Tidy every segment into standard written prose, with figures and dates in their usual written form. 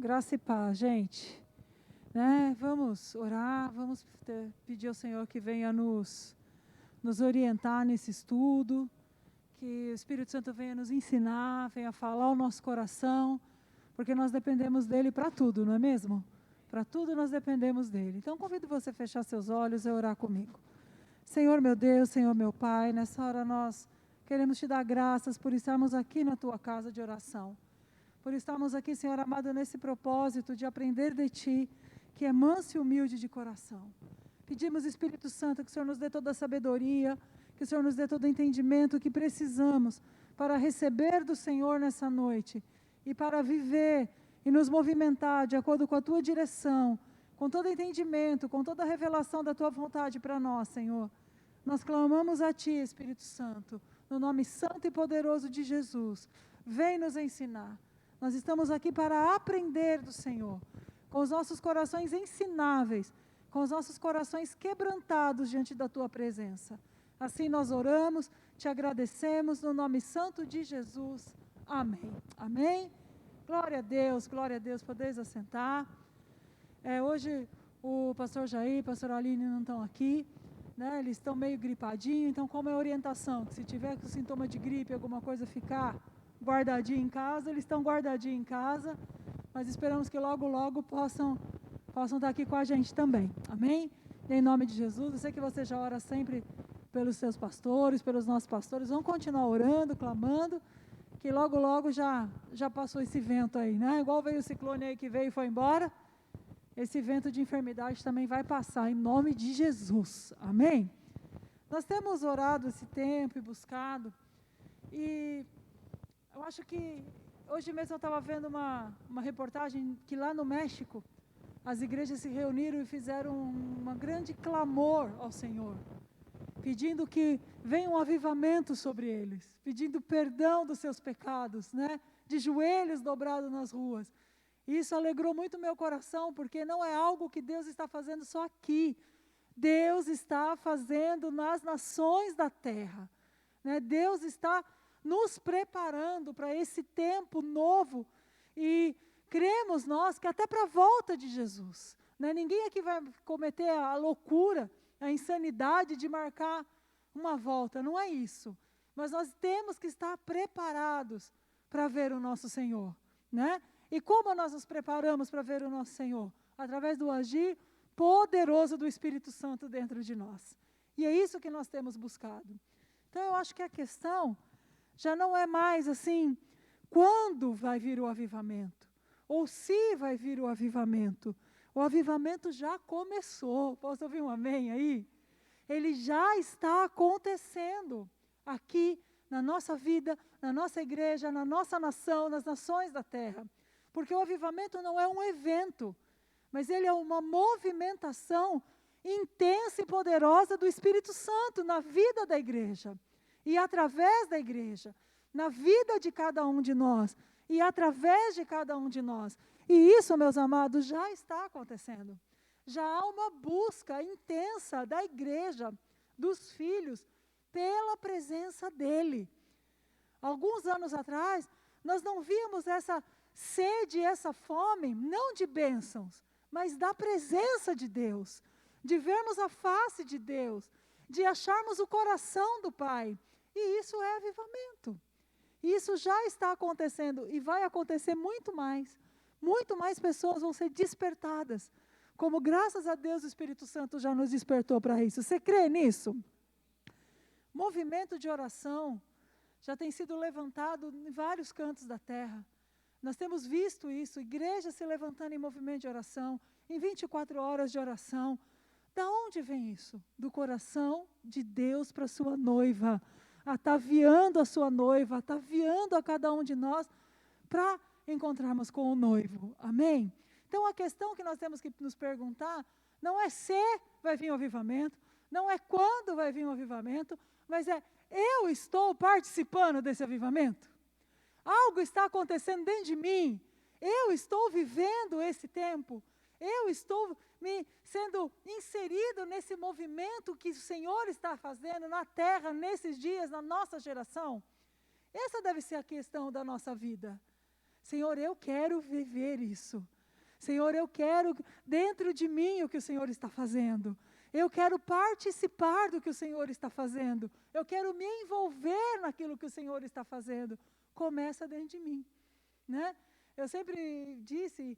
Graça e paz, gente. Né? Vamos orar, vamos pedir ao Senhor que venha nos orientar nesse estudo, que o Espírito Santo venha nos ensinar, venha falar ao nosso coração, porque nós dependemos dele para tudo, não é mesmo? Para tudo nós dependemos dele. Então convido você a fechar seus olhos e orar comigo. Senhor meu Deus, Senhor meu Pai, nessa hora nós queremos te dar graças por estarmos aqui na tua casa de oração. Por estarmos aqui, Senhor amado, nesse propósito de aprender de Ti, que é manso e humilde de coração. Pedimos, Espírito Santo, que o Senhor nos dê toda a sabedoria, que o Senhor nos dê todo o entendimento que precisamos para receber do Senhor nessa noite e para viver e nos movimentar de acordo com a Tua direção, com todo entendimento, com toda a revelação da Tua vontade para nós, Senhor. Nós clamamos a Ti, Espírito Santo, no nome santo e poderoso de Jesus. Vem nos ensinar. Nós estamos aqui para aprender do Senhor, com os nossos corações ensináveis, com os nossos corações quebrantados diante da Tua presença. Assim nós oramos, te agradecemos no nome santo de Jesus. Amém. Amém. Glória a Deus, podeis assentar. Hoje o pastor Jair, pastor Aline não estão aqui, né? Eles estão meio gripadinhos, então como é a orientação? Que se tiver com sintoma de gripe, alguma coisa ficar guardadinho em casa, eles estão guardadinhos em casa, mas esperamos que logo possam estar aqui com a gente também, amém? Em nome de Jesus, eu sei que você já ora sempre pelos seus pastores, pelos nossos pastores, vamos continuar orando, clamando, que logo já passou esse vento aí, né? Igual veio o ciclone aí que veio e foi embora, esse vento de enfermidade também vai passar, em nome de Jesus, amém? Nós temos orado esse tempo e buscado, e eu acho que hoje mesmo eu estava vendo uma reportagem que lá no México as igrejas se reuniram e fizeram um grande clamor ao Senhor, pedindo que venha um avivamento sobre eles, pedindo perdão dos seus pecados, né? De joelhos dobrados nas ruas. E isso alegrou muito meu coração, porque não é algo que Deus está fazendo só aqui. Deus está fazendo nas nações da terra, né? Deus está nos preparando para esse tempo novo e cremos nós que até para a volta de Jesus, né? Ninguém aqui vai cometer a loucura, a insanidade de marcar uma volta, não é isso, mas nós temos que estar preparados para ver o nosso Senhor, né? E como nós nos preparamos para ver o nosso Senhor? Através do agir poderoso do Espírito Santo dentro de nós, e é isso que nós temos buscado. Então eu acho que a questão já não é mais assim, quando vai vir o avivamento, ou se vai vir o avivamento já começou, posso ouvir um amém aí? Ele já está acontecendo aqui na nossa vida, na nossa igreja, na nossa nação, nas nações da terra, porque o avivamento não é um evento, mas ele é uma movimentação intensa e poderosa do Espírito Santo na vida da igreja, e através da igreja, na vida de cada um de nós, e através de cada um de nós. E isso, meus amados, já está acontecendo. Já há uma busca intensa da igreja, dos filhos, pela presença dEle. Alguns anos atrás, nós não víamos essa sede, essa fome, não de bênçãos, mas da presença de Deus, de vermos a face de Deus, de acharmos o coração do Pai. E isso é avivamento. Isso já está acontecendo e vai acontecer muito mais. Muito mais pessoas vão ser despertadas, como graças a Deus o Espírito Santo já nos despertou para isso. Você crê nisso? Movimento de oração já tem sido levantado em vários cantos da terra. Nós temos visto isso, igrejas se levantando em movimento de oração, em 24 horas de oração. Da onde vem isso? Do coração de Deus para a sua noiva, ataviando a sua noiva, ataviando a cada um de nós para encontrarmos com o noivo, amém? Então a questão que nós temos que nos perguntar não é se vai vir o avivamento, não é quando vai vir o avivamento, mas é, eu estou participando desse avivamento? Algo está acontecendo dentro de mim, eu estou vivendo esse tempo, eu estou me sendo inserido nesse movimento que o Senhor está fazendo na terra, nesses dias, na nossa geração? Essa deve ser a questão da nossa vida. Senhor, eu quero viver isso. Senhor, eu quero dentro de mim o que o Senhor está fazendo. Eu quero participar do que o Senhor está fazendo. Eu quero me envolver naquilo que o Senhor está fazendo. Começa dentro de mim, né? Eu sempre disse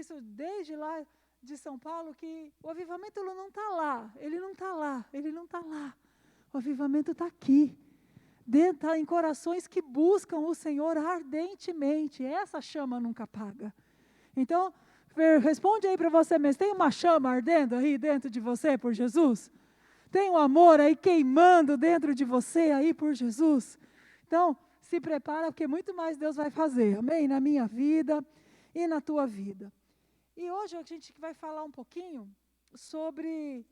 isso desde lá de São Paulo, que o avivamento não está lá, ele não está lá, ele não está lá. O avivamento está aqui, está em corações que buscam o Senhor ardentemente. Essa chama nunca apaga. Então, responde aí para você mesmo, tem uma chama ardendo aí dentro de você por Jesus? Tem um amor aí queimando dentro de você aí por Jesus? Então, se prepara, porque muito mais Deus vai fazer, amém? Na minha vida e na tua vida. E hoje a gente vai falar um pouquinho sobre,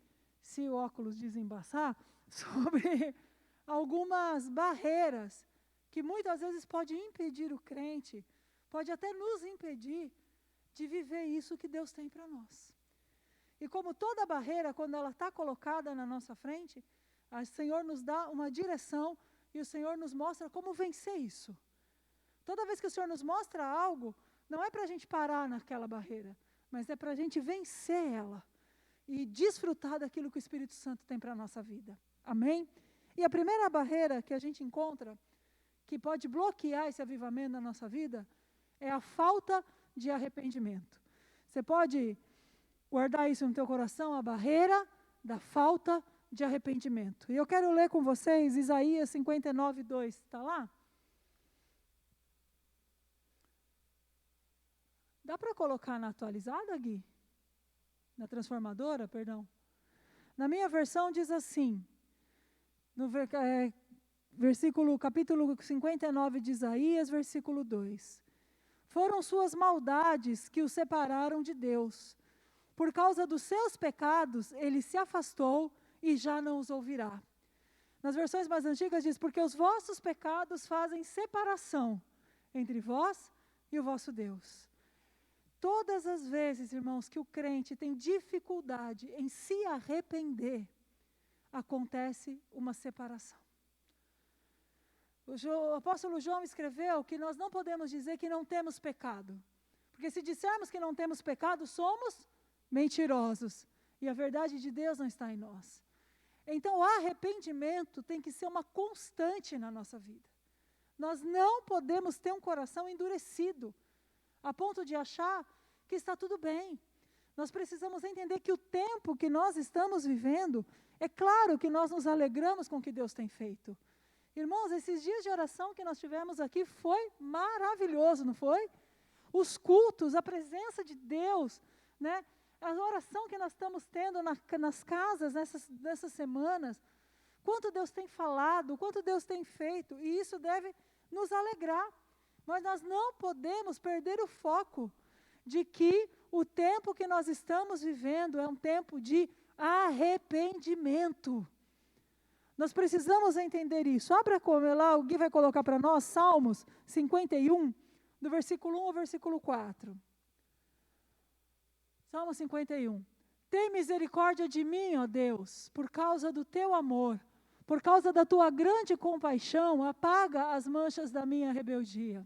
se o óculos desembaçar, sobre algumas barreiras que muitas vezes pode impedir o crente, pode até nos impedir de viver isso que Deus tem para nós. E como toda barreira, quando ela está colocada na nossa frente, o Senhor nos dá uma direção e o Senhor nos mostra como vencer isso. Toda vez que o Senhor nos mostra algo, não é para a gente parar naquela barreira, mas é para a gente vencer ela e desfrutar daquilo que o Espírito Santo tem para a nossa vida. Amém? E a primeira barreira que a gente encontra, que pode bloquear esse avivamento na nossa vida, é a falta de arrependimento. Você pode guardar isso no teu coração, a barreira da falta de arrependimento. E eu quero ler com vocês Isaías 59, 2. Está lá? Dá para colocar na atualizada, Gui? Na transformadora, perdão. Na minha versão diz assim, no capítulo 59 de Isaías, versículo 2. Foram suas maldades que o separaram de Deus. Por causa dos seus pecados, ele se afastou e já não os ouvirá. Nas versões mais antigas diz, porque os vossos pecados fazem separação entre vós e o vosso Deus. Todas as vezes, irmãos, que o crente tem dificuldade em se arrepender, acontece uma separação. O apóstolo João escreveu que nós não podemos dizer que não temos pecado. Porque se dissermos que não temos pecado, somos mentirosos. E a verdade de Deus não está em nós. Então, o arrependimento tem que ser uma constante na nossa vida. Nós não podemos ter um coração endurecido, a ponto de achar que está tudo bem. Nós precisamos entender que o tempo que nós estamos vivendo, é claro que nós nos alegramos com o que Deus tem feito. Irmãos, esses dias de oração que nós tivemos aqui foi maravilhoso, não foi? Os cultos, a presença de Deus, né? A oração que nós estamos tendo nas casas nessas semanas, quanto Deus tem falado, quanto Deus tem feito, e isso deve nos alegrar. Mas nós não podemos perder o foco de que o tempo que nós estamos vivendo é um tempo de arrependimento. Nós precisamos entender isso. Abra lá, o Gui vai colocar para nós, Salmos 51, do versículo 1 ao versículo 4. Salmo 51. Tem misericórdia de mim, ó Deus, por causa do teu amor, por causa da tua grande compaixão, apaga as manchas da minha rebeldia.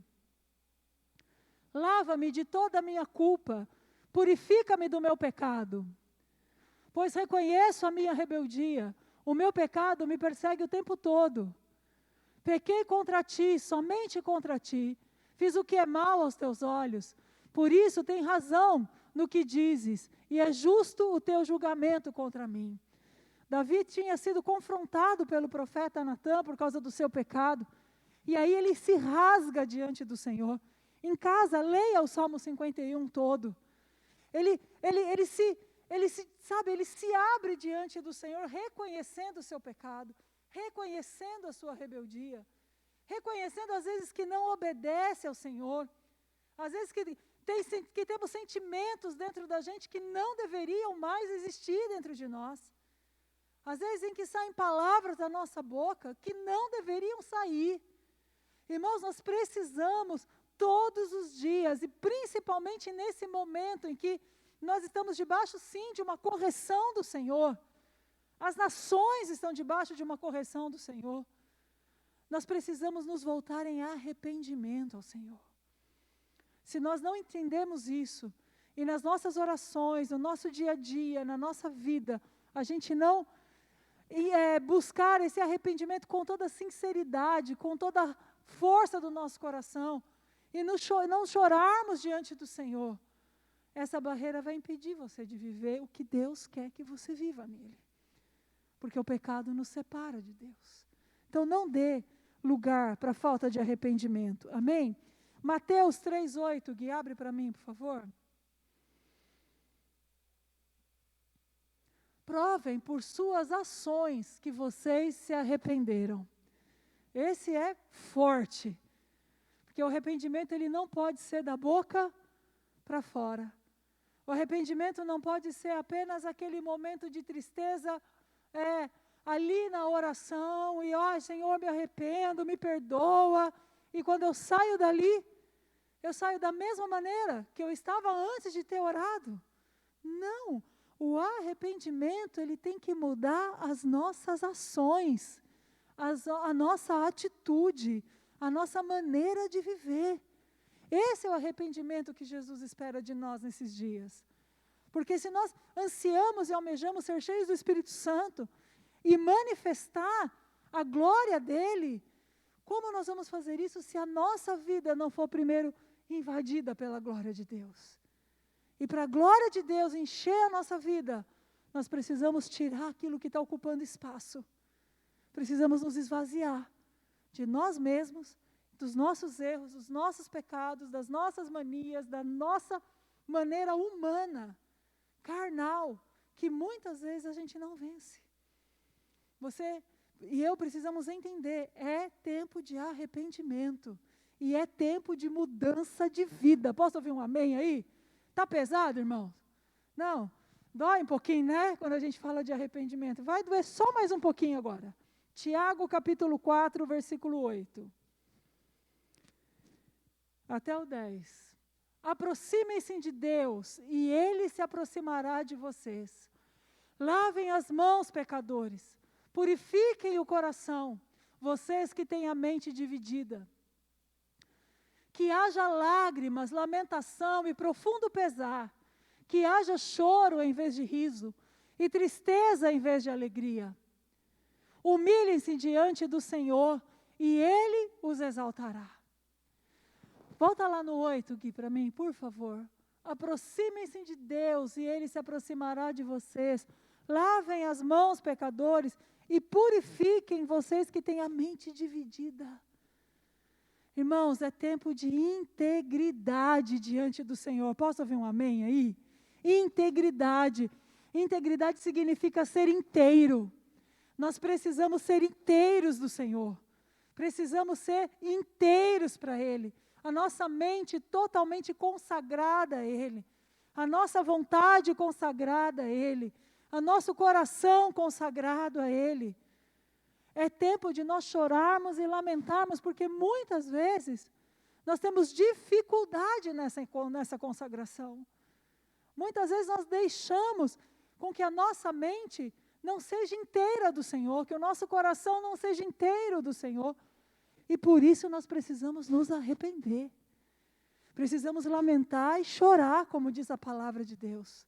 Lava-me de toda a minha culpa, purifica-me do meu pecado. Pois reconheço a minha rebeldia, o meu pecado me persegue o tempo todo. Pequei contra ti, somente contra ti, fiz o que é mal aos teus olhos, por isso tem razão no que dizes, e é justo o teu julgamento contra mim. Davi tinha sido confrontado pelo profeta Natã por causa do seu pecado, e aí ele se rasga diante do Senhor. Em casa, leia o Salmo 51 todo. Ele se abre diante do Senhor, reconhecendo o seu pecado, reconhecendo a sua rebeldia, reconhecendo às vezes que não obedece ao Senhor, às vezes que temos sentimentos dentro da gente que não deveriam mais existir dentro de nós. Às vezes em que saem palavras da nossa boca que não deveriam sair. Irmãos, nós precisamos todos os dias, e principalmente nesse momento em que nós estamos debaixo, sim, de uma correção do Senhor. As nações estão debaixo de uma correção do Senhor. Nós precisamos nos voltar em arrependimento ao Senhor. Se nós não entendemos isso, e nas nossas orações, no nosso dia a dia, na nossa vida, a gente não buscar esse arrependimento com toda sinceridade, com toda a força do nosso coração, e não chorarmos diante do Senhor, essa barreira vai impedir você de viver o que Deus quer que você viva nele. Porque o pecado nos separa de Deus. Então não dê lugar para a falta de arrependimento. Amém? Mateus 3:8, Gui, abre para mim, por favor. Provem por suas ações que vocês se arrependeram. Esse é forte. Porque o arrependimento ele não pode ser da boca para fora. O arrependimento não pode ser apenas aquele momento de tristeza ali na oração e, Senhor, me arrependo, me perdoa. E quando eu saio dali, eu saio da mesma maneira que eu estava antes de ter orado. Não. O arrependimento, ele tem que mudar as nossas ações, a nossa atitude, a nossa maneira de viver. Esse é o arrependimento que Jesus espera de nós nesses dias. Porque se nós ansiamos e almejamos ser cheios do Espírito Santo e manifestar a glória dele, como nós vamos fazer isso se a nossa vida não for primeiro invadida pela glória de Deus? E para a glória de Deus encher a nossa vida, nós precisamos tirar aquilo que está ocupando espaço. Precisamos nos esvaziar de nós mesmos, dos nossos erros, dos nossos pecados, das nossas manias, da nossa maneira humana, carnal, que muitas vezes a gente não vence. Você e eu precisamos entender, é tempo de arrependimento. E é tempo de mudança de vida. Posso ouvir um amém aí? Está pesado, irmãos? Não? Dói um pouquinho, né? Quando a gente fala de arrependimento. Vai doer só mais um pouquinho agora. Tiago, capítulo 4, versículo 8. Até o 10. Aproximem-se de Deus, e Ele se aproximará de vocês. Lavem as mãos, pecadores. Purifiquem o coração, vocês que têm a mente dividida. Que haja lágrimas, lamentação e profundo pesar. Que haja choro em vez de riso, e tristeza em vez de alegria. Humilhem-se diante do Senhor, e Ele os exaltará. Volta lá no 8, Gui, para mim, por favor. Aproximem-se de Deus, e Ele se aproximará de vocês. Lavem as mãos, pecadores, e purifiquem vocês que têm a mente dividida. Irmãos, é tempo de integridade diante do Senhor. Posso ouvir um amém aí? Integridade. Integridade significa ser inteiro. Nós precisamos ser inteiros do Senhor. Precisamos ser inteiros para Ele. A nossa mente totalmente consagrada a Ele. A nossa vontade consagrada a Ele. O nosso coração consagrado a Ele. É tempo de nós chorarmos e lamentarmos, porque muitas vezes nós temos dificuldade nessa consagração. Muitas vezes nós deixamos com que a nossa mente não seja inteira do Senhor, que o nosso coração não seja inteiro do Senhor. E por isso nós precisamos nos arrepender. Precisamos lamentar e chorar, como diz a palavra de Deus.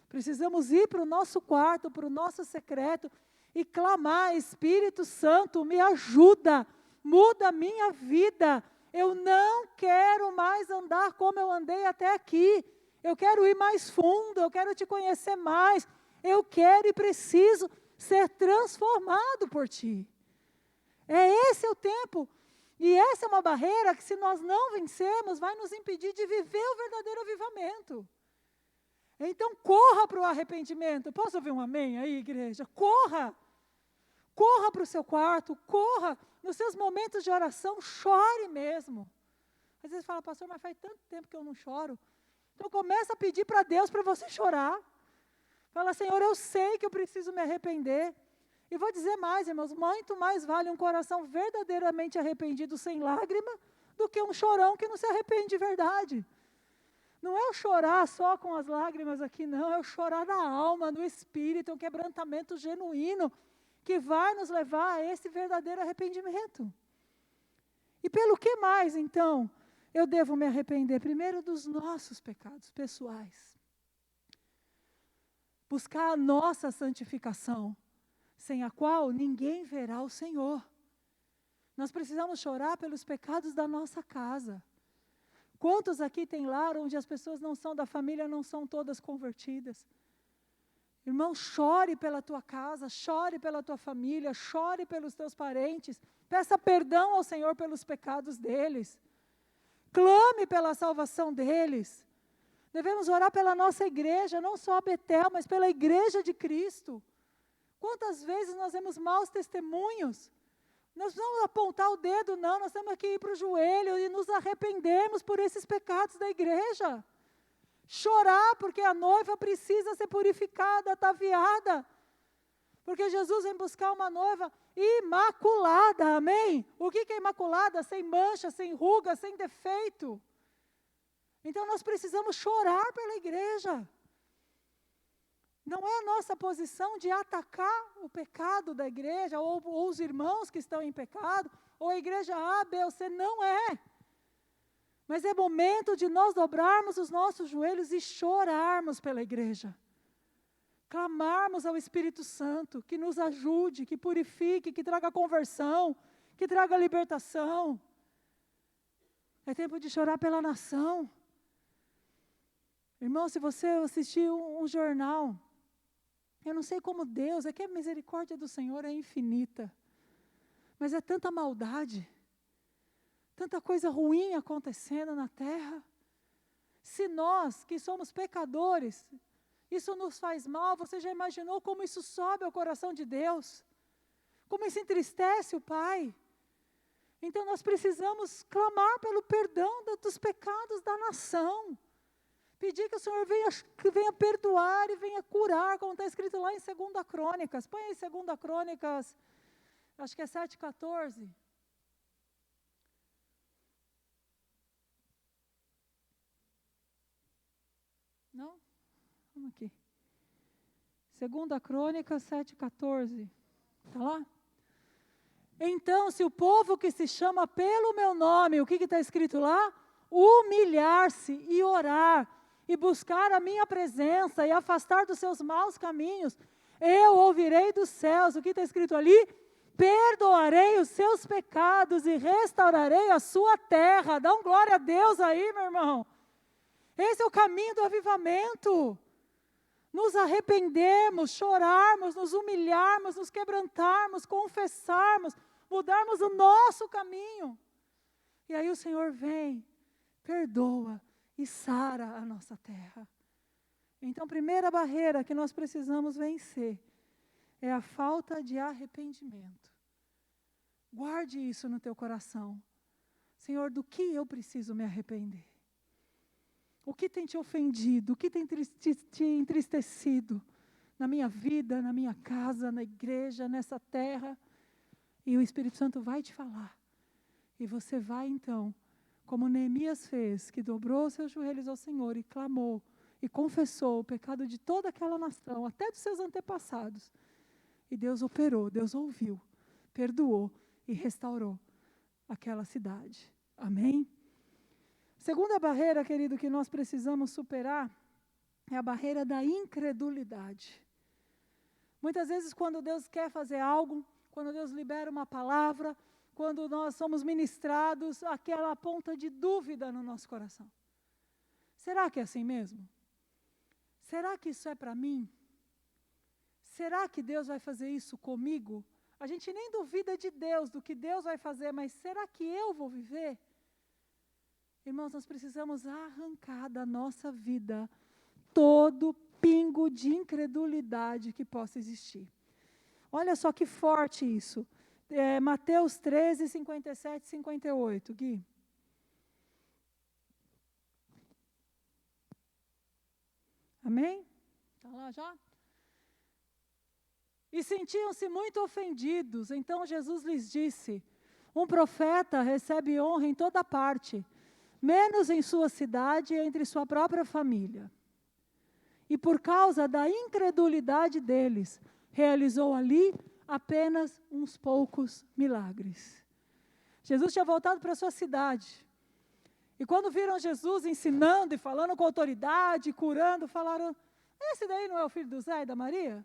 Precisamos ir para o nosso quarto, para o nosso secreto, e clamar: Espírito Santo, me ajuda, muda a minha vida. Eu não quero mais andar como eu andei até aqui. Eu quero ir mais fundo, eu quero te conhecer mais. Eu quero e preciso ser transformado por Ti. Esse é o tempo. E essa é uma barreira que, se nós não vencermos, vai nos impedir de viver o verdadeiro avivamento. Então, corra para o arrependimento. Posso ouvir um amém aí, igreja? Corra! Corra para o seu quarto, corra nos seus momentos de oração, chore mesmo. Às vezes fala: pastor, mas faz tanto tempo que eu não choro. Então começa a pedir para Deus para você chorar. Fala: Senhor, eu sei que eu preciso me arrepender. E vou dizer mais, irmãos, muito mais vale um coração verdadeiramente arrependido sem lágrima do que um chorão que não se arrepende de verdade. Não é o chorar só com as lágrimas aqui, não. É o chorar na alma, no espírito, um quebrantamento genuíno, que vai nos levar a esse verdadeiro arrependimento. E pelo que mais, então, eu devo me arrepender primeiro dos nossos pecados pessoais. Buscar a nossa santificação, sem a qual ninguém verá o Senhor. Nós precisamos chorar pelos pecados da nossa casa. Quantos aqui tem lar onde as pessoas não são da família, não são todas convertidas? Irmão, chore pela tua casa, chore pela tua família, chore pelos teus parentes. Peça perdão ao Senhor pelos pecados deles. Clame pela salvação deles. Devemos orar pela nossa igreja, não só a Betel, mas pela igreja de Cristo. Quantas vezes nós vemos maus testemunhos? Nós não vamos apontar o dedo, não. Nós temos que ir para o joelho e nos arrependermos por esses pecados da igreja. Chorar, porque a noiva precisa ser purificada, ataviada. Porque Jesus vem buscar uma noiva imaculada, amém? O que é imaculada? Sem mancha, sem ruga, sem defeito. Então nós precisamos chorar pela igreja. Não é a nossa posição de atacar o pecado da igreja, ou os irmãos que estão em pecado, ou a igreja A, B ou C, não é. Mas é momento de nós dobrarmos os nossos joelhos e chorarmos pela igreja. Clamarmos ao Espírito Santo, que nos ajude, que purifique, que traga conversão, que traga libertação. É tempo de chorar pela nação. Irmão, se você assistir um jornal, eu não sei como Deus, é que a misericórdia do Senhor é infinita, mas é tanta maldade, tanta coisa ruim acontecendo na terra. Se nós, que somos pecadores, isso nos faz mal, você já imaginou como isso sobe ao coração de Deus? Como isso entristece o Pai? Então nós precisamos clamar pelo perdão dos pecados da nação. Pedir que o Senhor venha perdoar e venha curar, como está escrito lá em 2 Crônicas. Põe aí 2 Crônicas, acho que é 7:14. Não? Vamos aqui. 2 Crônicas 7:14. Está lá? Então, se o povo que se chama pelo meu nome, o que está escrito lá? Humilhar-se e orar, e buscar a minha presença, e afastar dos seus maus caminhos, eu ouvirei dos céus, o que está escrito ali? Perdoarei os seus pecados e restaurarei a sua terra. Dá um glória a Deus aí, meu irmão. Esse é o caminho do avivamento. Nos arrependermos, chorarmos, nos humilharmos, nos quebrantarmos, confessarmos, mudarmos o nosso caminho. E aí o Senhor vem, perdoa e sara a nossa terra. Então, a primeira barreira que nós precisamos vencer é a falta de arrependimento. Guarde isso no teu coração. Senhor, do que eu preciso me arrepender? O que tem te ofendido? O que tem te entristecido na minha vida, na minha casa, na igreja, nessa terra? E o Espírito Santo vai te falar. E você vai então, como Neemias fez, que dobrou seus joelhos ao Senhor e clamou, e confessou o pecado de toda aquela nação, até dos seus antepassados. E Deus operou, Deus ouviu, perdoou e restaurou aquela cidade. Amém? Segunda barreira, querido, que nós precisamos superar é a barreira da incredulidade. Muitas vezes, quando Deus quer fazer algo, quando Deus libera uma palavra, quando nós somos ministrados, aquela ponta de dúvida no nosso coração. Será que é assim mesmo? Será que isso é para mim? Será que Deus vai fazer isso comigo? A gente nem duvida de Deus, do que Deus vai fazer, mas será que eu vou viver? Irmãos, nós precisamos arrancar da nossa vida todo pingo de incredulidade que possa existir. Olha só que forte isso. Mateus 13, 57 e 58, Gui. Amém? Está lá já? E sentiam-se muito ofendidos. Então Jesus lhes disse: um profeta recebe honra em toda parte, menos em sua cidade e entre sua própria família. E por causa da incredulidade deles, realizou ali apenas uns poucos milagres. Jesus tinha voltado para a sua cidade. E quando viram Jesus ensinando e falando com autoridade, curando, falaram, esse daí não é o filho do Zé e da Maria?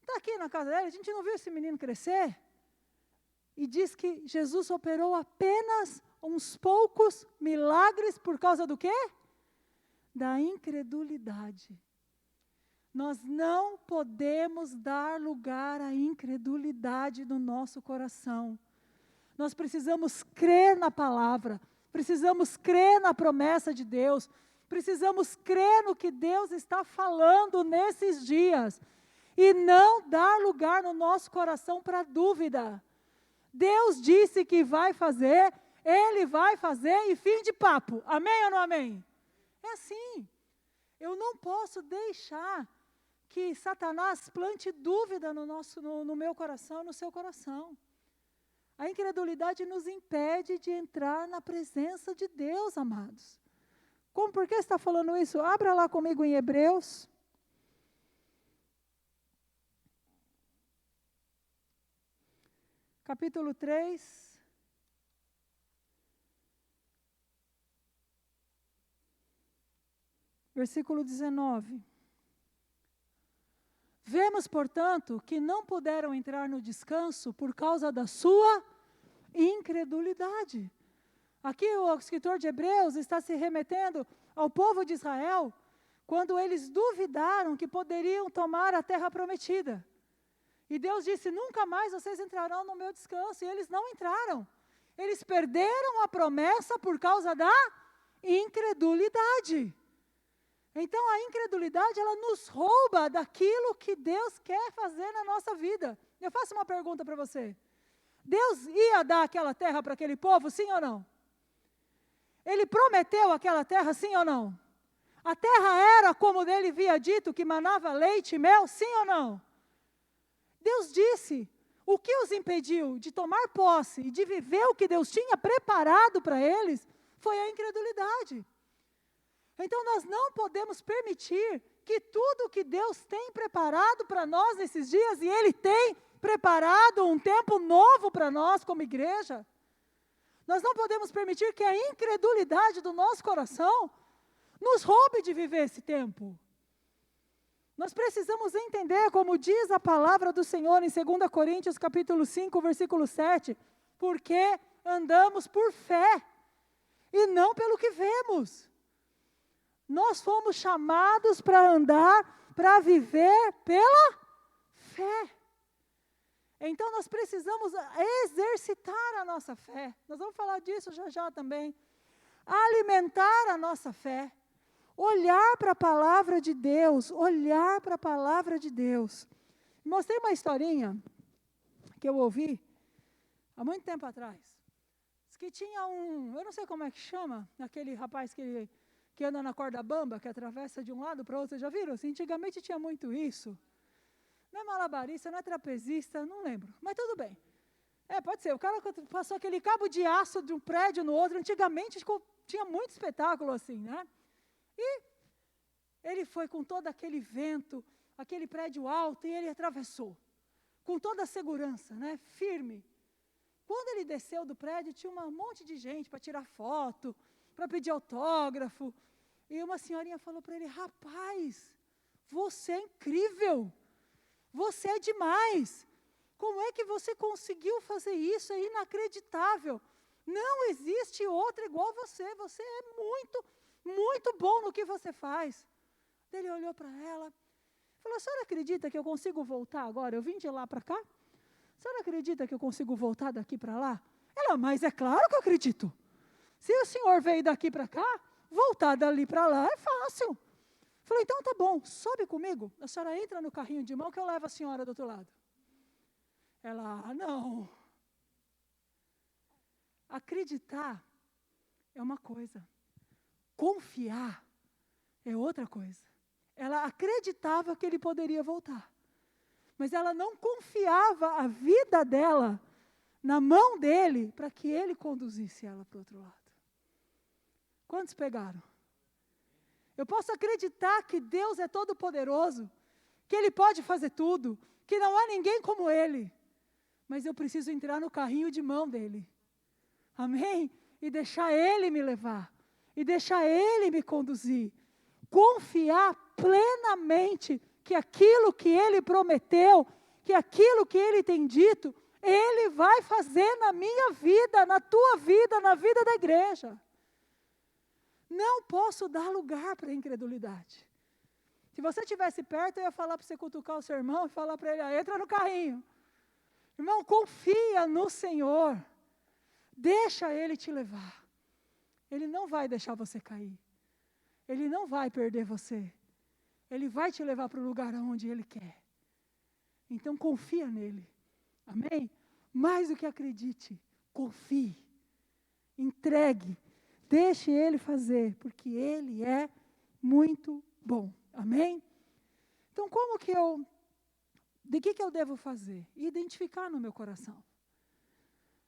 Está aqui na casa dele, a gente não viu esse menino crescer? E diz que Jesus operou apenas uns poucos milagres por causa do quê? Da incredulidade. Nós não podemos dar lugar à incredulidade no nosso coração. Nós precisamos crer na palavra, precisamos crer na promessa de Deus, precisamos crer no que Deus está falando nesses dias e não dar lugar no nosso coração para dúvida. Deus disse que vai fazer, Ele vai fazer e fim de papo. Amém ou não amém? É assim. Eu não posso deixar que Satanás plante dúvida no meu coração, no seu coração. A incredulidade nos impede de entrar na presença de Deus, amados. Por que você está falando isso? Abra lá comigo em Hebreus. Capítulo 3. Versículo 19. Vemos, portanto, que não puderam entrar no descanso por causa da sua incredulidade. Aqui o escritor de Hebreus está se remetendo ao povo de Israel, quando eles duvidaram que poderiam tomar a terra prometida. E Deus disse, nunca mais vocês entrarão no meu descanso. E eles não entraram. Eles perderam a promessa por causa da incredulidade. Então, a incredulidade, ela nos rouba daquilo que Deus quer fazer na nossa vida. Eu faço uma pergunta para você. Deus ia dar aquela terra para aquele povo, sim ou não? Ele prometeu aquela terra, sim ou não? A terra era como ele havia dito, que manava leite e mel, sim ou não? Deus disse. O que os impediu de tomar posse e de viver o que Deus tinha preparado para eles foi a incredulidade. Então, nós não podemos permitir que tudo que Deus tem preparado para nós nesses dias, e Ele tem preparado um tempo novo para nós como igreja, nós não podemos permitir que a incredulidade do nosso coração nos roube de viver esse tempo. Nós precisamos entender, como diz a palavra do Senhor em 2 Coríntios capítulo 5, versículo 7, porque andamos por fé e não pelo que vemos. Nós fomos chamados para andar, para viver pela fé. Então nós precisamos exercitar a nossa fé. Nós vamos falar disso já já também. Alimentar a nossa fé. Olhar para a palavra de Deus. Olhar para a palavra de Deus. Mostrei uma historinha que eu ouvi há muito tempo atrás. Diz que tinha eu não sei como é que chama, aquele rapaz que anda na corda bamba, que atravessa de um lado para o outro. Vocês já viram? Assim, antigamente tinha muito isso. Não é malabarista, não é trapezista, não lembro. Mas tudo bem. Pode ser. O cara passou aquele cabo de aço de um prédio no outro. Antigamente tinha muito espetáculo assim, né? E ele foi com todo aquele vento, aquele prédio alto, e ele atravessou. Com toda a segurança, né? Firme. Quando ele desceu do prédio, tinha um monte de gente para tirar foto, para pedir autógrafo. E uma senhorinha falou para ele, rapaz, você é incrível, você é demais. Como é que você conseguiu fazer isso? É inacreditável. Não existe outra igual você é muito, muito bom no que você faz. Ele olhou para ela, falou, a senhora acredita que eu consigo voltar agora? Eu vim de lá para cá? A senhora acredita que eu consigo voltar daqui para lá? Ela, mas é claro que eu acredito. Se o senhor veio daqui para cá, voltar dali para lá é fácil. Falei, então tá bom, sobe comigo. A senhora entra no carrinho de mão que eu levo a senhora do outro lado. Ela, não. Acreditar é uma coisa. Confiar é outra coisa. Ela acreditava que ele poderia voltar. Mas ela não confiava a vida dela na mão dele para que ele conduzisse ela para o outro lado. Quantos pegaram? Eu posso acreditar que Deus é todo poderoso, que Ele pode fazer tudo, que não há ninguém como Ele. Mas eu preciso entrar no carrinho de mão dele. Amém? E deixar Ele me levar. e deixar Ele me conduzir. Confiar plenamente que aquilo que Ele prometeu, que aquilo que Ele tem dito, Ele vai fazer na minha vida, na tua vida, na vida da igreja. Não posso dar lugar para a incredulidade. Se você estivesse perto, eu ia falar para você cutucar o seu irmão e falar para ele, entra no carrinho. Irmão, confia no Senhor. Deixa Ele te levar. Ele não vai deixar você cair. Ele não vai perder você. Ele vai te levar para o lugar onde Ele quer. Então confia nele. Amém? Mais do que acredite, confie. Entregue. Deixe Ele fazer, porque Ele é muito bom. Amém? Então de que eu devo fazer? Identificar no meu coração.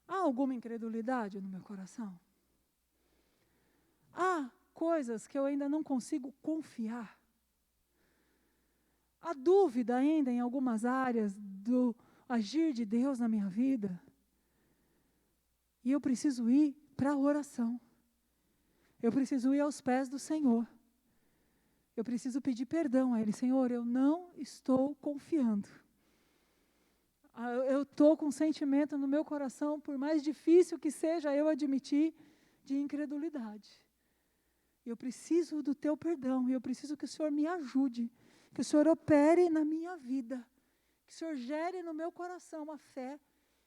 Há alguma incredulidade no meu coração? Há coisas que eu ainda não consigo confiar. Há dúvida ainda em algumas áreas do agir de Deus na minha vida. E eu preciso ir para a oração. Eu preciso ir aos pés do Senhor. Eu preciso pedir perdão a Ele. Senhor, eu não estou confiando. Eu estou com um sentimento no meu coração, por mais difícil que seja eu admitir, de incredulidade. Eu preciso do teu perdão, e eu preciso que o Senhor me ajude, que o Senhor opere na minha vida, que o Senhor gere no meu coração uma fé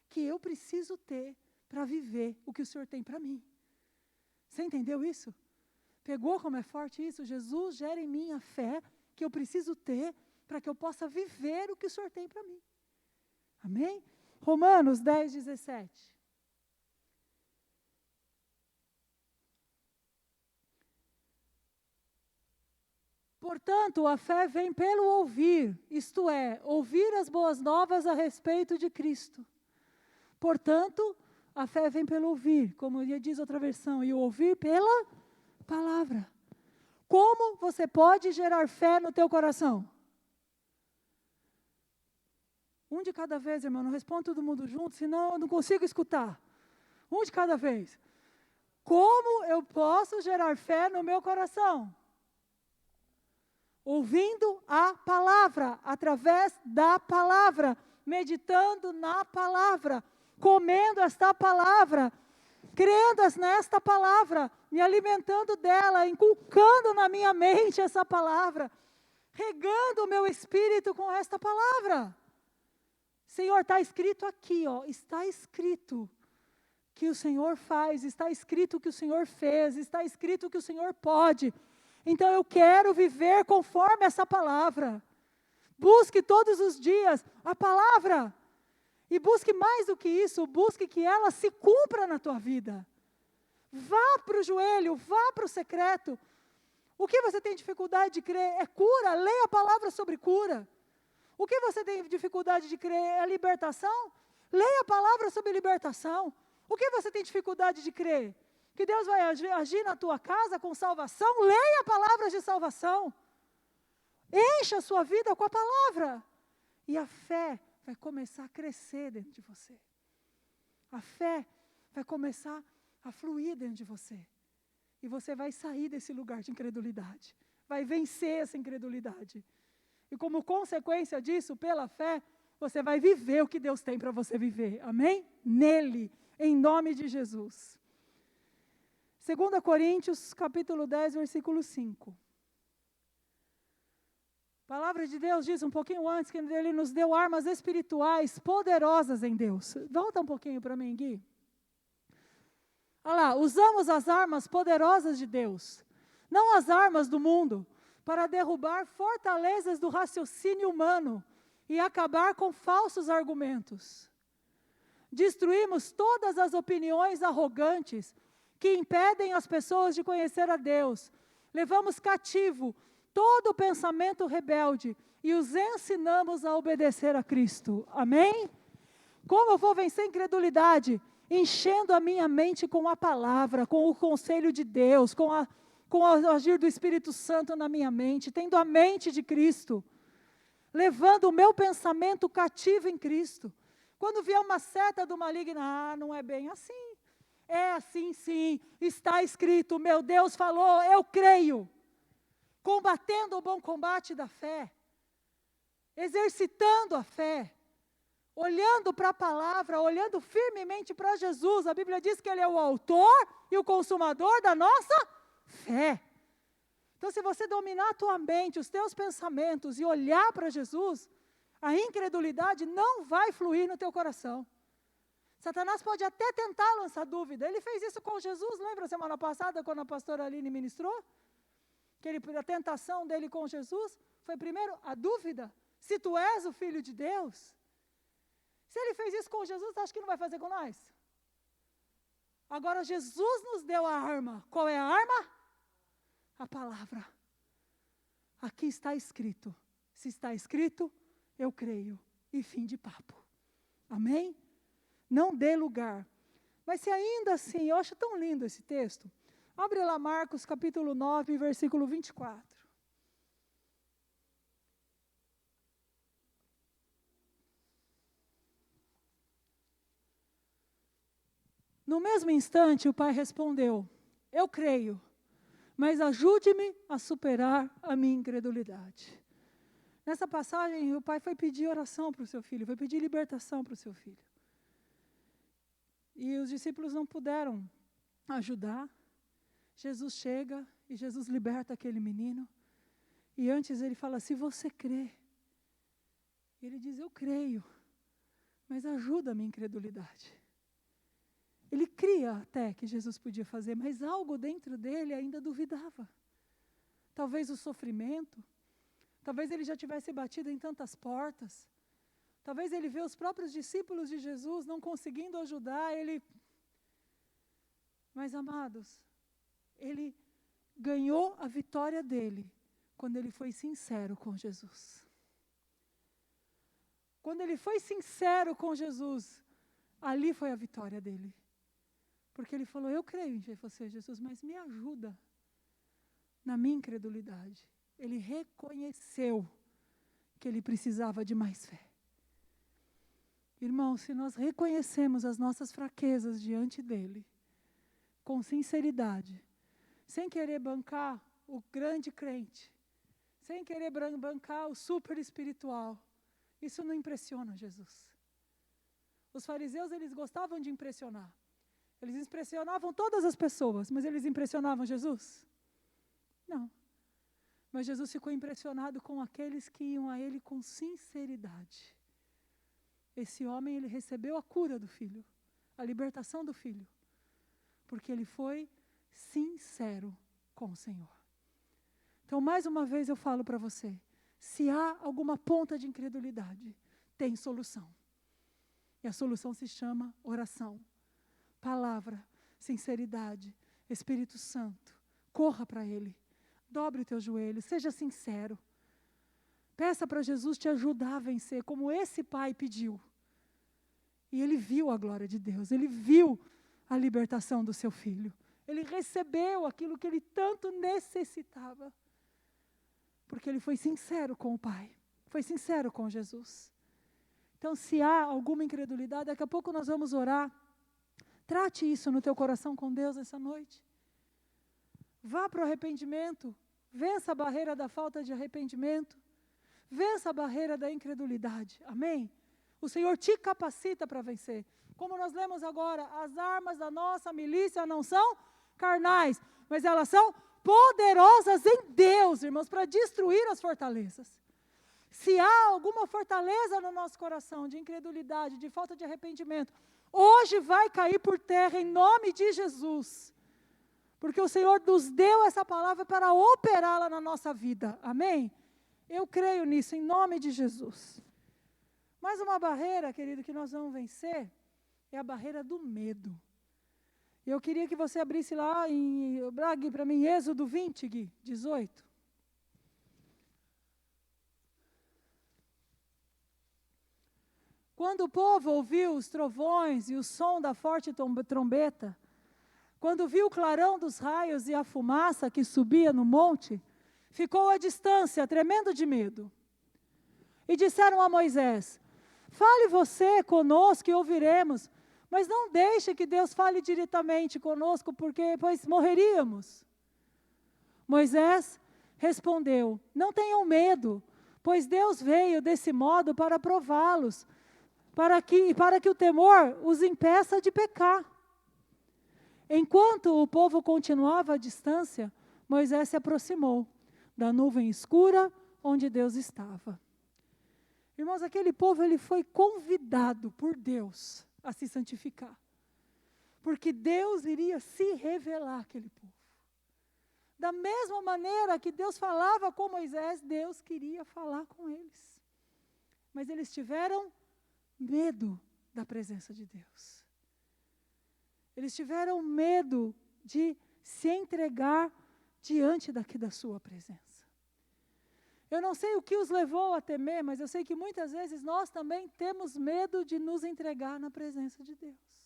que eu preciso ter para viver o que o Senhor tem para mim. Você entendeu isso? Pegou como é forte isso? Jesus gera em mim a fé que eu preciso ter para que eu possa viver o que o Senhor tem para mim. Amém? Romanos 10, 17. Portanto, a fé vem pelo ouvir, isto é, ouvir as boas novas a respeito de Cristo. Portanto, a fé vem pelo ouvir, como diz outra versão, e o ouvir pela palavra. Como você pode gerar fé no teu coração? Um de cada vez, irmão, não responde todo mundo junto, senão eu não consigo escutar. Um de cada vez. Como eu posso gerar fé no meu coração? Ouvindo a palavra, através da palavra, meditando na palavra, comendo esta palavra, crendo nesta palavra, me alimentando dela, inculcando na minha mente essa palavra, regando o meu espírito com esta palavra. Senhor, está escrito aqui, está escrito que o Senhor faz, está escrito que o Senhor fez, está escrito que o Senhor pode. Então eu quero viver conforme essa palavra. Busque todos os dias a palavra. E busque mais do que isso, busque que ela se cumpra na tua vida. Vá para o joelho, vá para o secreto. O que você tem dificuldade de crer é cura, leia a palavra sobre cura. O que você tem dificuldade de crer é libertação? Leia a palavra sobre libertação. O que você tem dificuldade de crer? Que Deus vai agir na tua casa com salvação? Leia palavras de salvação. Encha a sua vida com a palavra. E a fé vai começar a crescer dentro de você. A fé vai começar a fluir dentro de você. E você vai sair desse lugar de incredulidade. Vai vencer essa incredulidade. E como consequência disso, pela fé, você vai viver o que Deus tem para você viver. Amém? Nele, em nome de Jesus. 2 Coríntios, capítulo 10, versículo 5. A palavra de Deus diz um pouquinho antes que Ele nos deu armas espirituais poderosas em Deus. Volta um pouquinho para mim, Gui. Olha lá, usamos as armas poderosas de Deus, não as armas do mundo, para derrubar fortalezas do raciocínio humano e acabar com falsos argumentos. Destruímos todas as opiniões arrogantes que impedem as pessoas de conhecer a Deus. Levamos cativo todo o pensamento rebelde e os ensinamos a obedecer a Cristo. Amém? Como eu vou vencer a incredulidade? Enchendo a minha mente com a palavra, com o conselho de Deus, com o agir do Espírito Santo na minha mente, tendo a mente de Cristo, levando o meu pensamento cativo em Cristo. Quando vier uma seta do maligno, não é bem assim. É assim sim, está escrito, meu Deus falou, eu creio. Combatendo o bom combate da fé, exercitando a fé, olhando para a palavra, olhando firmemente para Jesus. A Bíblia diz que Ele é o autor e o consumador da nossa fé. Então, se você dominar a tua mente, os teus pensamentos e olhar para Jesus, a incredulidade não vai fluir no teu coração. Satanás pode até tentar lançar dúvida. Ele fez isso com Jesus, lembra semana passada, quando a pastora Aline ministrou? A tentação dele com Jesus foi primeiro a dúvida, se tu és o Filho de Deus. Se ele fez isso com Jesus, acho que não vai fazer com nós. Agora Jesus nos deu a arma. Qual é a arma? A palavra. Aqui está escrito. Se está escrito, eu creio. E fim de papo. Amém? Não dê lugar. Mas se ainda assim, eu acho tão lindo esse texto. Abre lá Marcos capítulo 9, versículo 24. No mesmo instante, o pai respondeu, eu creio, mas ajude-me a superar a minha incredulidade. Nessa passagem, o pai foi pedir oração para o seu filho, foi pedir libertação para o seu filho. E os discípulos não puderam ajudar. Jesus chega e Jesus liberta aquele menino. E antes ele fala, se você crê. Ele diz, eu creio, mas ajuda a minha incredulidade. Ele cria até que Jesus podia fazer, mas algo dentro dele ainda duvidava. Talvez o sofrimento, talvez ele já tivesse batido em tantas portas, talvez ele vê os próprios discípulos de Jesus não conseguindo ajudar ele. Mas, amados, ele ganhou a vitória dele quando ele foi sincero com Jesus. Quando ele foi sincero com Jesus, ali foi a vitória dele. Porque ele falou, eu creio em você, Jesus, mas me ajuda na minha incredulidade. Ele reconheceu que ele precisava de mais fé. Irmão, se nós reconhecemos as nossas fraquezas diante dele, com sinceridade, sem querer bancar o grande crente, sem querer bancar o super espiritual, isso não impressiona Jesus. Os fariseus, eles gostavam de impressionar. Eles impressionavam todas as pessoas, mas eles impressionavam Jesus? Não. Mas Jesus ficou impressionado com aqueles que iam a ele com sinceridade. Esse homem, ele recebeu a cura do filho, a libertação do filho, porque ele foi sincero com o Senhor. Então, mais uma vez eu falo para você, se há alguma ponta de incredulidade, tem solução. E a solução se chama oração. Palavra, sinceridade, Espírito Santo, corra para Ele, dobre o teu joelho, seja sincero. Peça para Jesus te ajudar a vencer, como esse pai pediu. E ele viu a glória de Deus, ele viu a libertação do seu filho. Ele recebeu aquilo que ele tanto necessitava. Porque ele foi sincero com o Pai, foi sincero com Jesus. Então, se há alguma incredulidade, daqui a pouco nós vamos orar. Trate isso no teu coração com Deus essa noite. Vá para o arrependimento. Vença a barreira da falta de arrependimento. Vença a barreira da incredulidade. Amém? O Senhor te capacita para vencer. Como nós lemos agora, as armas da nossa milícia não são carnais, mas elas são poderosas em Deus, irmãos, para destruir as fortalezas. Se há alguma fortaleza no nosso coração de incredulidade, de falta de arrependimento, hoje vai cair por terra em nome de Jesus. Porque o Senhor nos deu essa palavra para operá-la na nossa vida. Amém? Eu creio nisso, em nome de Jesus. Mais uma barreira, querido, que nós vamos vencer é a barreira do medo. Eu queria que você abrisse lá para mim, Êxodo 20, Gui, 18. Quando o povo ouviu os trovões e o som da forte trombeta, quando viu o clarão dos raios e a fumaça que subia no monte, ficou à distância, tremendo de medo. E disseram a Moisés, fale você conosco e ouviremos, Mas não deixe que Deus fale diretamente conosco, porque pois morreríamos. Moisés respondeu: não tenham medo, pois Deus veio desse modo para prová-los, para que o temor os impeça de pecar. Enquanto o povo continuava à distância, Moisés se aproximou da nuvem escura onde Deus estava. Irmãos, aquele povo ele foi convidado por Deus a se santificar, porque Deus iria se revelar àquele povo. Da mesma maneira que Deus falava com Moisés, Deus queria falar com eles. Mas eles tiveram medo da presença de Deus. Eles tiveram medo de se entregar diante da sua presença. Eu não sei o que os levou a temer, mas eu sei que muitas vezes nós também temos medo de nos entregar na presença de Deus.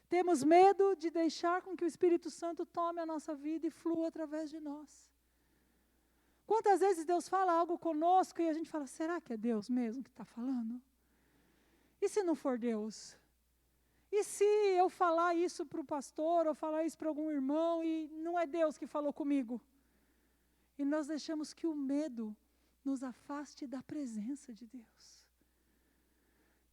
Temos medo de deixar com que o Espírito Santo tome a nossa vida e flua através de nós. Quantas vezes Deus fala algo conosco e a gente fala, será que é Deus mesmo que está falando? E se não for Deus? E se eu falar isso para o pastor, ou falar isso para algum irmão, e não é Deus que falou comigo? E nós deixamos que o medo nos afaste da presença de Deus.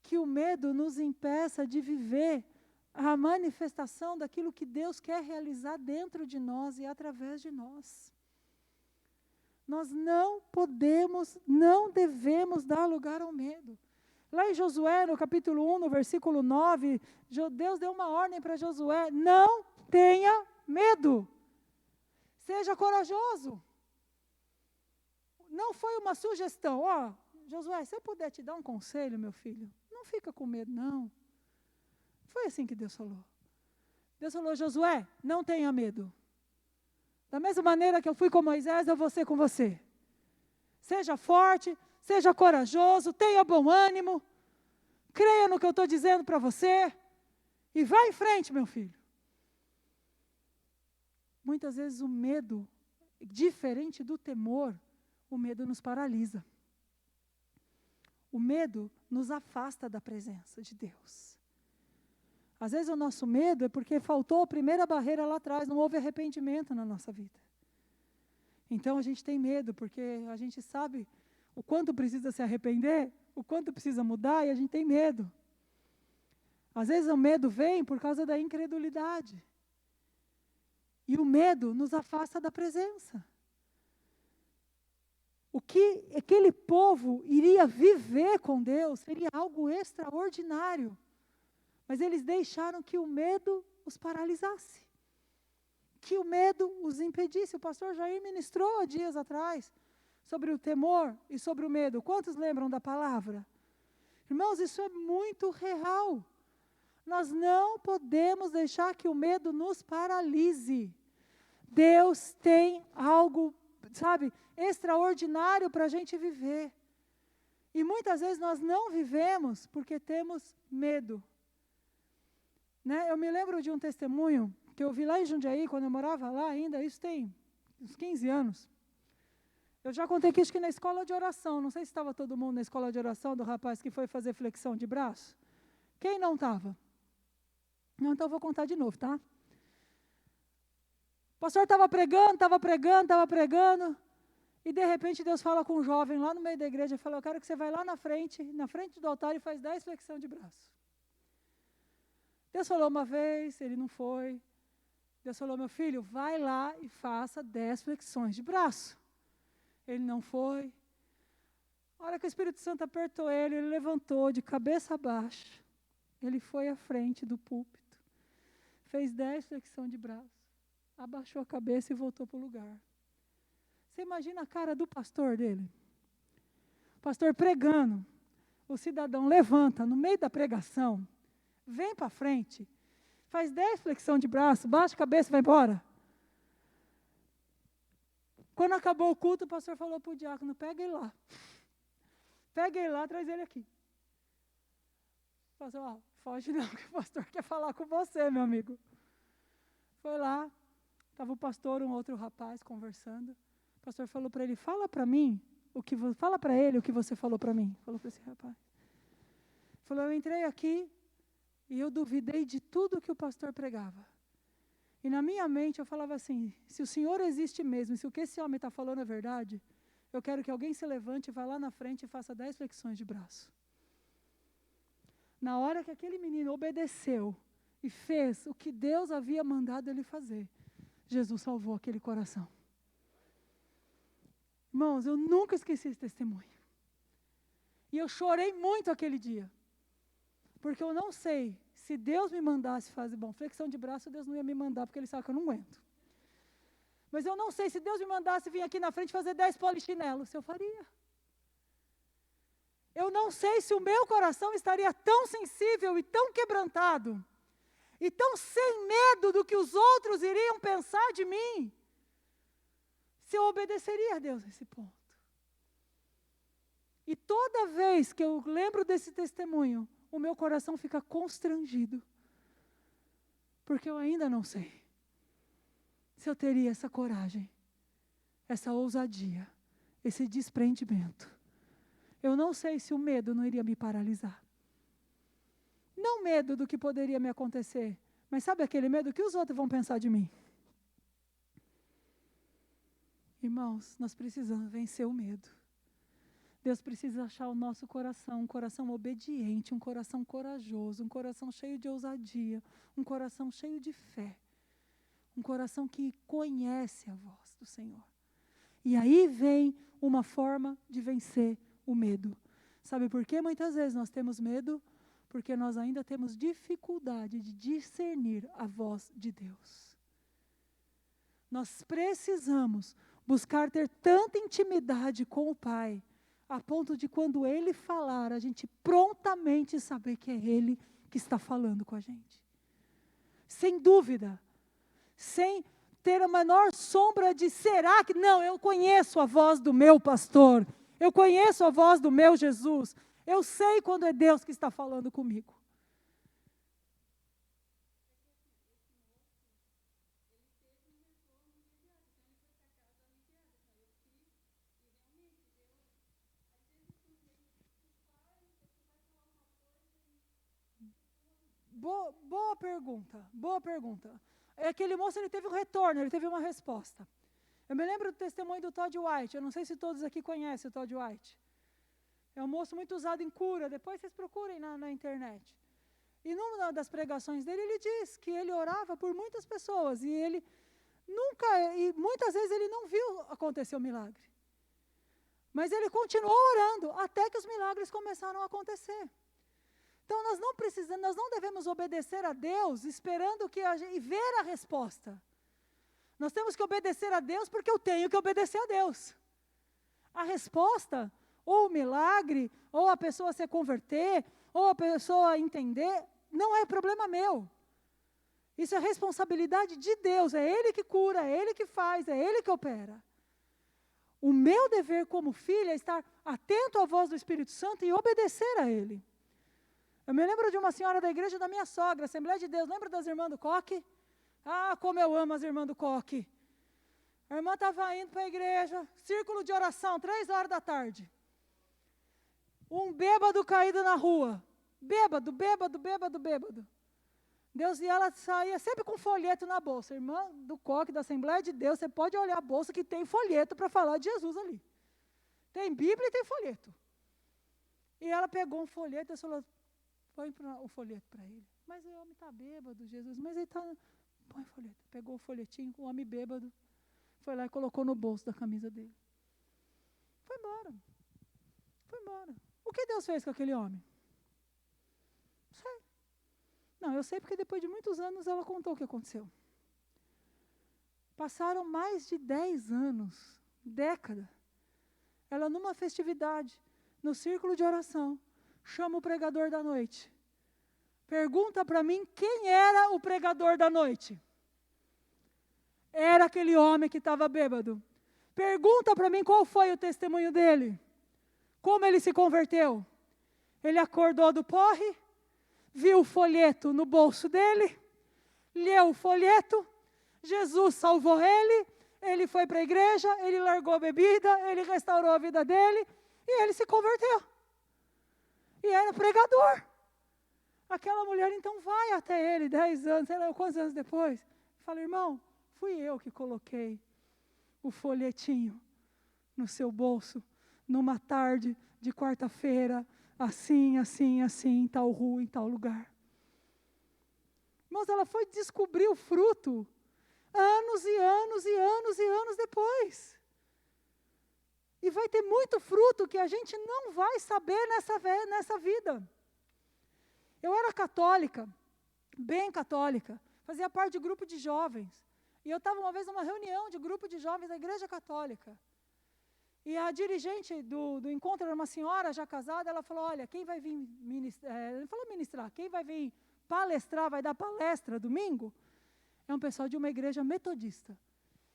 Que o medo nos impeça de viver a manifestação daquilo que Deus quer realizar dentro de nós e através de nós. Nós não podemos, não devemos dar lugar ao medo. Lá em Josué, no capítulo 1, no versículo 9, Deus deu uma ordem para Josué: não tenha medo, seja corajoso. Não foi uma sugestão, Josué, se eu puder te dar um conselho, meu filho, não fica com medo, não. Foi assim que Deus falou. Deus falou, Josué, não tenha medo. Da mesma maneira que eu fui com Moisés, eu vou ser com você. Seja forte, seja corajoso, tenha bom ânimo, creia no que eu estou dizendo para você e vá em frente, meu filho. Muitas vezes o medo, diferente do temor, o medo nos paralisa. O medo nos afasta da presença de Deus. Às vezes o nosso medo é porque faltou a primeira barreira lá atrás, não houve arrependimento na nossa vida. Então a gente tem medo, porque a gente sabe o quanto precisa se arrepender, o quanto precisa mudar, e a gente tem medo. Às vezes o medo vem por causa da incredulidade. E o medo nos afasta da presença. O que aquele povo iria viver com Deus seria algo extraordinário. Mas eles deixaram que o medo os paralisasse. Que o medo os impedisse. O pastor Jair ministrou há dias atrás sobre o temor e sobre o medo. Quantos lembram da palavra? Irmãos, isso é muito real. Nós não podemos deixar que o medo nos paralise. Deus tem algo, extraordinário para a gente viver. E muitas vezes nós não vivemos porque temos medo. Eu me lembro de um testemunho que eu vi lá em Jundiaí, quando eu morava lá ainda, isso tem uns 15 anos. Eu já contei aqui, acho que na escola de oração, não sei se estava todo mundo na escola de oração do rapaz que foi fazer flexão de braço. Quem não estava? Não, então eu vou contar de novo, tá? O pastor estava pregando, e de repente Deus fala com um jovem lá no meio da igreja, e fala, eu quero que você vai lá na frente do altar e faz 10 flexão de braço. Deus falou uma vez, ele não foi. Deus falou, meu filho, vai lá e faça 10 flexões de braço. Ele não foi. A hora que o Espírito Santo apertou ele levantou de cabeça baixa. Ele foi à frente do púlpito. Fez 10 flexões de braço. Abaixou a cabeça e voltou para o lugar. Você imagina a cara do pastor dele? O pastor pregando. O cidadão levanta no meio da pregação. Vem para frente, faz 10 flexão de braço, baixa a cabeça e vai embora. Quando acabou o culto, o pastor falou para o diácono, pega ele lá. Pega ele lá, traz ele aqui. O pastor, foge não, que o pastor quer falar com você, meu amigo. Foi lá, estava o pastor, um outro rapaz conversando. O pastor falou para ele, fala para ele o que você falou para mim. Falou para esse rapaz. Falou, eu entrei aqui, E eu duvidei de tudo que o pastor pregava. E na minha mente eu falava assim, se o Senhor existe mesmo, se o que esse homem está falando é verdade, eu quero que alguém se levante, vá lá na frente e faça 10 flexões de braço. Na hora que aquele menino obedeceu e fez o que Deus havia mandado ele fazer, Jesus salvou aquele coração. Irmãos, eu nunca esqueci esse testemunho. E eu chorei muito aquele dia. Porque eu não sei, se Deus me mandasse fazer, flexão de braço, Deus não ia me mandar, porque Ele sabe que eu não aguento. Mas eu não sei, se Deus me mandasse vir aqui na frente fazer 10 polichinelos, se eu faria. Eu não sei se o meu coração estaria tão sensível e tão quebrantado, e tão sem medo do que os outros iriam pensar de mim, se eu obedeceria a Deus nesse ponto. E toda vez que eu lembro desse testemunho, o meu coração fica constrangido, porque eu ainda não sei se eu teria essa coragem, essa ousadia, esse desprendimento. Eu não sei se o medo não iria me paralisar. Não medo do que poderia me acontecer, mas sabe aquele medo que os outros vão pensar de mim? Irmãos, nós precisamos vencer o medo. Deus precisa achar o nosso coração, um coração obediente, um coração corajoso, um coração cheio de ousadia, um coração cheio de fé, um coração que conhece a voz do Senhor. E aí vem uma forma de vencer o medo. Sabe por que muitas vezes nós temos medo? Porque nós ainda temos dificuldade de discernir a voz de Deus. Nós precisamos buscar ter tanta intimidade com o Pai, a ponto de quando Ele falar, a gente prontamente saber que é Ele que está falando com a gente. Sem dúvida, sem ter a menor sombra de será que, não, eu conheço a voz do meu pastor, eu conheço a voz do meu Jesus, eu sei quando é Deus que está falando comigo. Boa pergunta. Aquele moço, ele teve um retorno, ele teve uma resposta. Eu me lembro do testemunho do Todd White, eu não sei se todos aqui conhecem o Todd White. É um moço muito usado em cura, depois vocês procurem na internet. E numa das pregações dele, ele diz que ele orava por muitas pessoas, e muitas vezes ele não viu acontecer o milagre. Mas ele continuou orando, até que os milagres começaram a acontecer. Então, nós não devemos obedecer a Deus esperando e ver a resposta. Nós temos que obedecer a Deus porque eu tenho que obedecer a Deus. A resposta, ou o milagre, ou a pessoa se converter, ou a pessoa entender, não é problema meu. Isso é responsabilidade de Deus, é Ele que cura, é Ele que faz, é Ele que opera. O meu dever como filha é estar atento à voz do Espírito Santo e obedecer a Ele. Eu me lembro de uma senhora da igreja da minha sogra, Assembleia de Deus, lembra das irmãs do Coque? Ah, como eu amo as irmãs do Coque. A irmã estava indo para a igreja, círculo de oração, 3 horas da tarde. Um bêbado caído na rua. Bêbado. Deus, e ela saía sempre com folheto na bolsa. Irmã do Coque, da Assembleia de Deus, você pode olhar a bolsa que tem folheto para falar de Jesus ali. Tem Bíblia e tem folheto. E ela pegou um folheto e falou, põe o folheto para ele. Mas o homem está bêbado, Jesus. Mas ele está... Põe o folheto. Pegou o folhetinho, o homem bêbado. Foi lá e colocou no bolso da camisa dele. Foi embora. O que Deus fez com aquele homem? Não sei. Não, eu sei porque depois de muitos anos ela contou o que aconteceu. Passaram mais de 10 anos, década. Ela numa festividade, no círculo de oração, chama o pregador da noite. Pergunta para mim quem era o pregador da noite. Era aquele homem que estava bêbado. Pergunta para mim qual foi o testemunho dele. Como ele se converteu. Ele acordou do porre, viu o folheto no bolso dele, leu o folheto, Jesus salvou ele, ele foi para a igreja, ele largou a bebida, ele restaurou a vida dele e ele se converteu. E era pregador. Aquela mulher então vai até ele 10 anos, sei lá quantos anos depois, fala, irmão, fui eu que coloquei o folhetinho no seu bolso, numa tarde de quarta-feira, assim, assim, assim, em tal rua, em tal lugar. Irmãos, ela foi descobrir o fruto anos e anos e anos e anos depois. E vai ter muito fruto que a gente não vai saber nessa vida. Eu era católica, bem católica, fazia parte de grupo de jovens. E eu estava uma vez numa reunião de grupo de jovens da Igreja Católica. E a dirigente do encontro era uma senhora já casada, ela falou, olha, quem vai vir ministrar, quem vai vir palestrar, vai dar palestra domingo, é um pessoal de uma igreja metodista.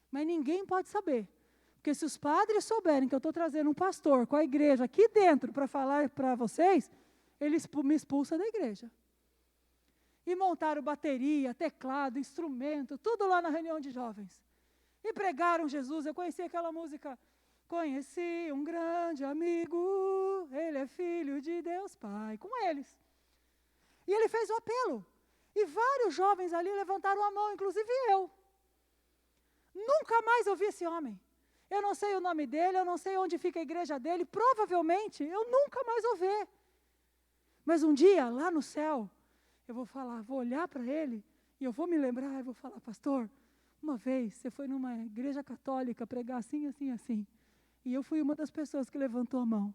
Mas ninguém pode saber. Porque se os padres souberem que eu estou trazendo um pastor com a igreja aqui dentro para falar para vocês, eles me expulsam da igreja. E montaram bateria, teclado, instrumento, tudo lá na reunião de jovens. E pregaram Jesus. Eu conheci aquela música, conheci um grande amigo, ele é filho de Deus Pai, com eles. E ele fez o apelo. E vários jovens ali levantaram a mão, inclusive eu. Nunca mais ouvi esse homem. Eu não sei o nome dele, eu não sei onde fica a igreja dele, provavelmente eu nunca mais vou ver. Mas um dia, lá no céu, eu vou falar, vou olhar para ele e eu vou me lembrar, eu vou falar, pastor, uma vez você foi numa igreja católica pregar assim, assim, assim. E eu fui uma das pessoas que levantou a mão.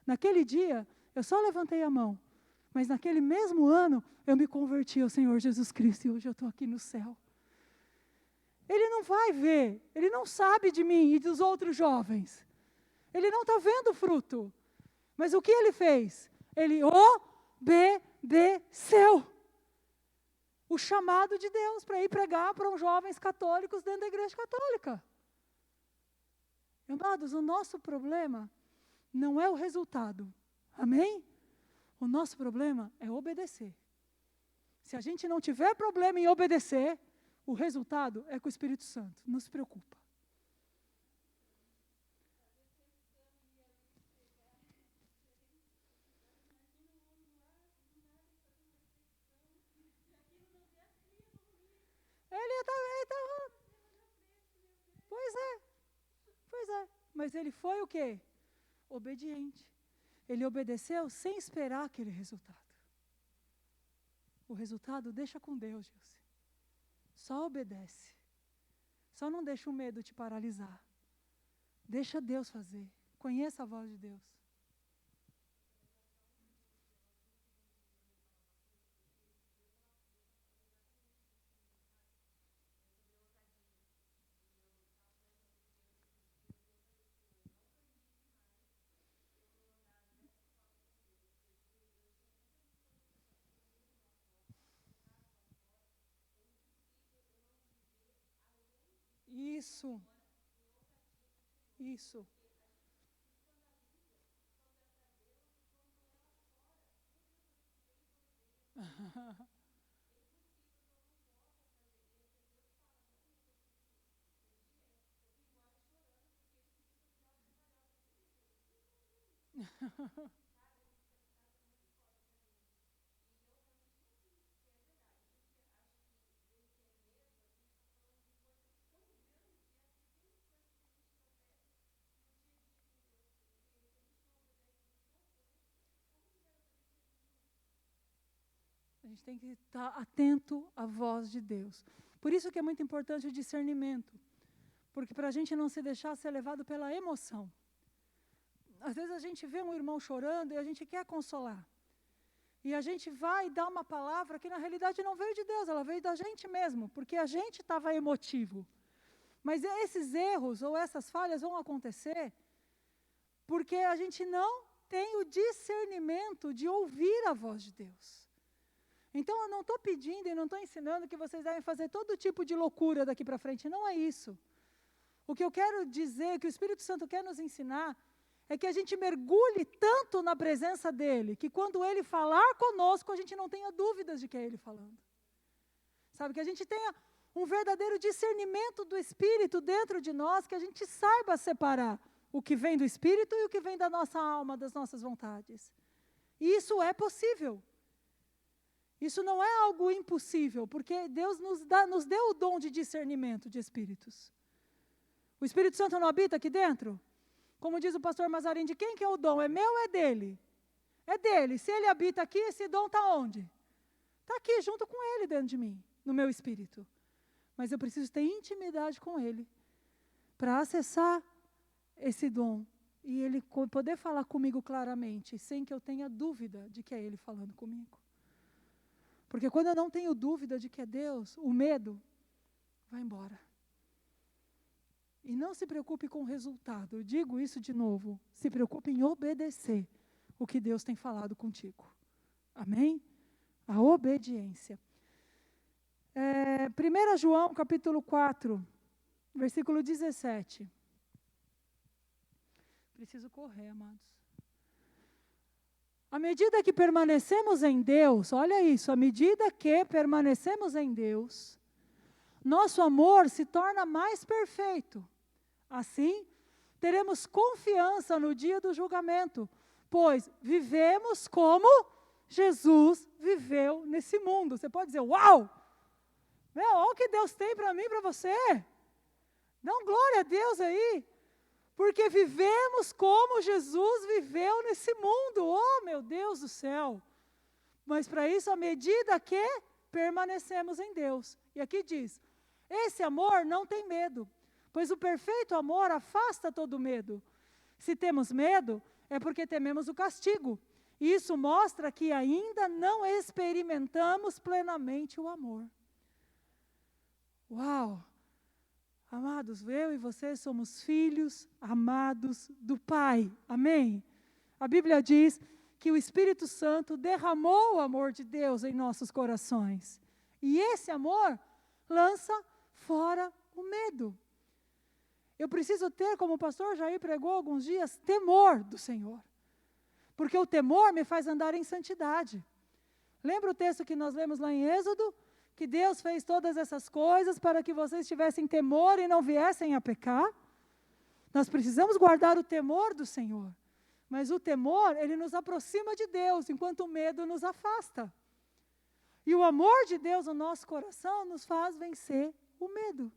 Naquele dia, eu só levantei a mão. Mas naquele mesmo ano, eu me converti ao Senhor Jesus Cristo e hoje eu estou aqui no céu. Ele não vai ver, ele não sabe de mim e dos outros jovens. Ele não está vendo o fruto. Mas o que ele fez? Ele obedeceu o chamado de Deus para ir pregar para os jovens católicos dentro da igreja católica. Amados, o nosso problema não é o resultado. Amém? O nosso problema é obedecer. Se a gente não tiver problema em obedecer, o resultado é com o Espírito Santo. Não se preocupa. Ele estava... Pois é. Mas ele foi o quê? Obediente. Ele obedeceu sem esperar aquele resultado. O resultado deixa com Deus, Gilce. Só obedece. Só não deixa o medo te paralisar. Deixa Deus fazer. Conheça a voz de Deus. Isso. Isso. A gente tem que estar atento à voz de Deus. Por isso que é muito importante o discernimento. Porque para a gente não se deixar ser levado pela emoção. Às vezes a gente vê um irmão chorando e a gente quer consolar. E a gente vai dar uma palavra que na realidade não veio de Deus, ela veio da gente mesmo, porque a gente estava emotivo. Mas esses erros ou essas falhas vão acontecer porque a gente não tem o discernimento de ouvir a voz de Deus. Então eu não estou pedindo e não estou ensinando que vocês devem fazer todo tipo de loucura daqui para frente, não é isso. O que eu quero dizer, que o Espírito Santo quer nos ensinar, é que a gente mergulhe tanto na presença dEle, que quando Ele falar conosco, a gente não tenha dúvidas de que é Ele falando. Sabe, que a gente tenha um verdadeiro discernimento do Espírito dentro de nós, que a gente saiba separar o que vem do Espírito e o que vem da nossa alma, das nossas vontades. E isso é possível. Isso não é algo impossível, porque Deus nos deu o dom de discernimento de espíritos. O Espírito Santo não habita aqui dentro? Como diz o pastor Mazarin, de quem que é o dom? É meu ou é dele? É dele. Se ele habita aqui, esse dom está onde? Está aqui, junto com ele, dentro de mim, no meu espírito. Mas eu preciso ter intimidade com ele, para acessar esse dom, e ele poder falar comigo claramente, sem que eu tenha dúvida de que é ele falando comigo. Porque quando eu não tenho dúvida de que é Deus, o medo vai embora. E não se preocupe com o resultado. Eu digo isso de novo. Se preocupe em obedecer o que Deus tem falado contigo. Amém? A obediência. 1 João, capítulo 4, versículo 17. Preciso correr, amados. À medida que permanecemos em Deus, olha isso, à medida que permanecemos em Deus, nosso amor se torna mais perfeito. Assim, teremos confiança no dia do julgamento, pois vivemos como Jesus viveu nesse mundo. Você pode dizer, uau! Olha o que Deus tem para mim e para você. Dá um glória a Deus aí. Porque vivemos como Jesus viveu nesse mundo. Oh, meu Deus do céu! Mas para isso, à medida que permanecemos em Deus. E aqui diz, esse amor não tem medo, pois o perfeito amor afasta todo medo. Se temos medo, é porque tememos o castigo. E isso mostra que ainda não experimentamos plenamente o amor. Uau! Amados, eu e você somos filhos amados do Pai. Amém? A Bíblia diz que o Espírito Santo derramou o amor de Deus em nossos corações. E esse amor lança fora o medo. Eu preciso ter, como o pastor Jair pregou alguns dias, temor do Senhor. Porque o temor me faz andar em santidade. Lembra o texto que nós lemos lá em Êxodo? Que Deus fez todas essas coisas para que vocês tivessem temor e não viessem a pecar? Nós precisamos guardar o temor do Senhor. Mas o temor, ele nos aproxima de Deus, enquanto o medo nos afasta. E o amor de Deus no nosso coração nos faz vencer o medo.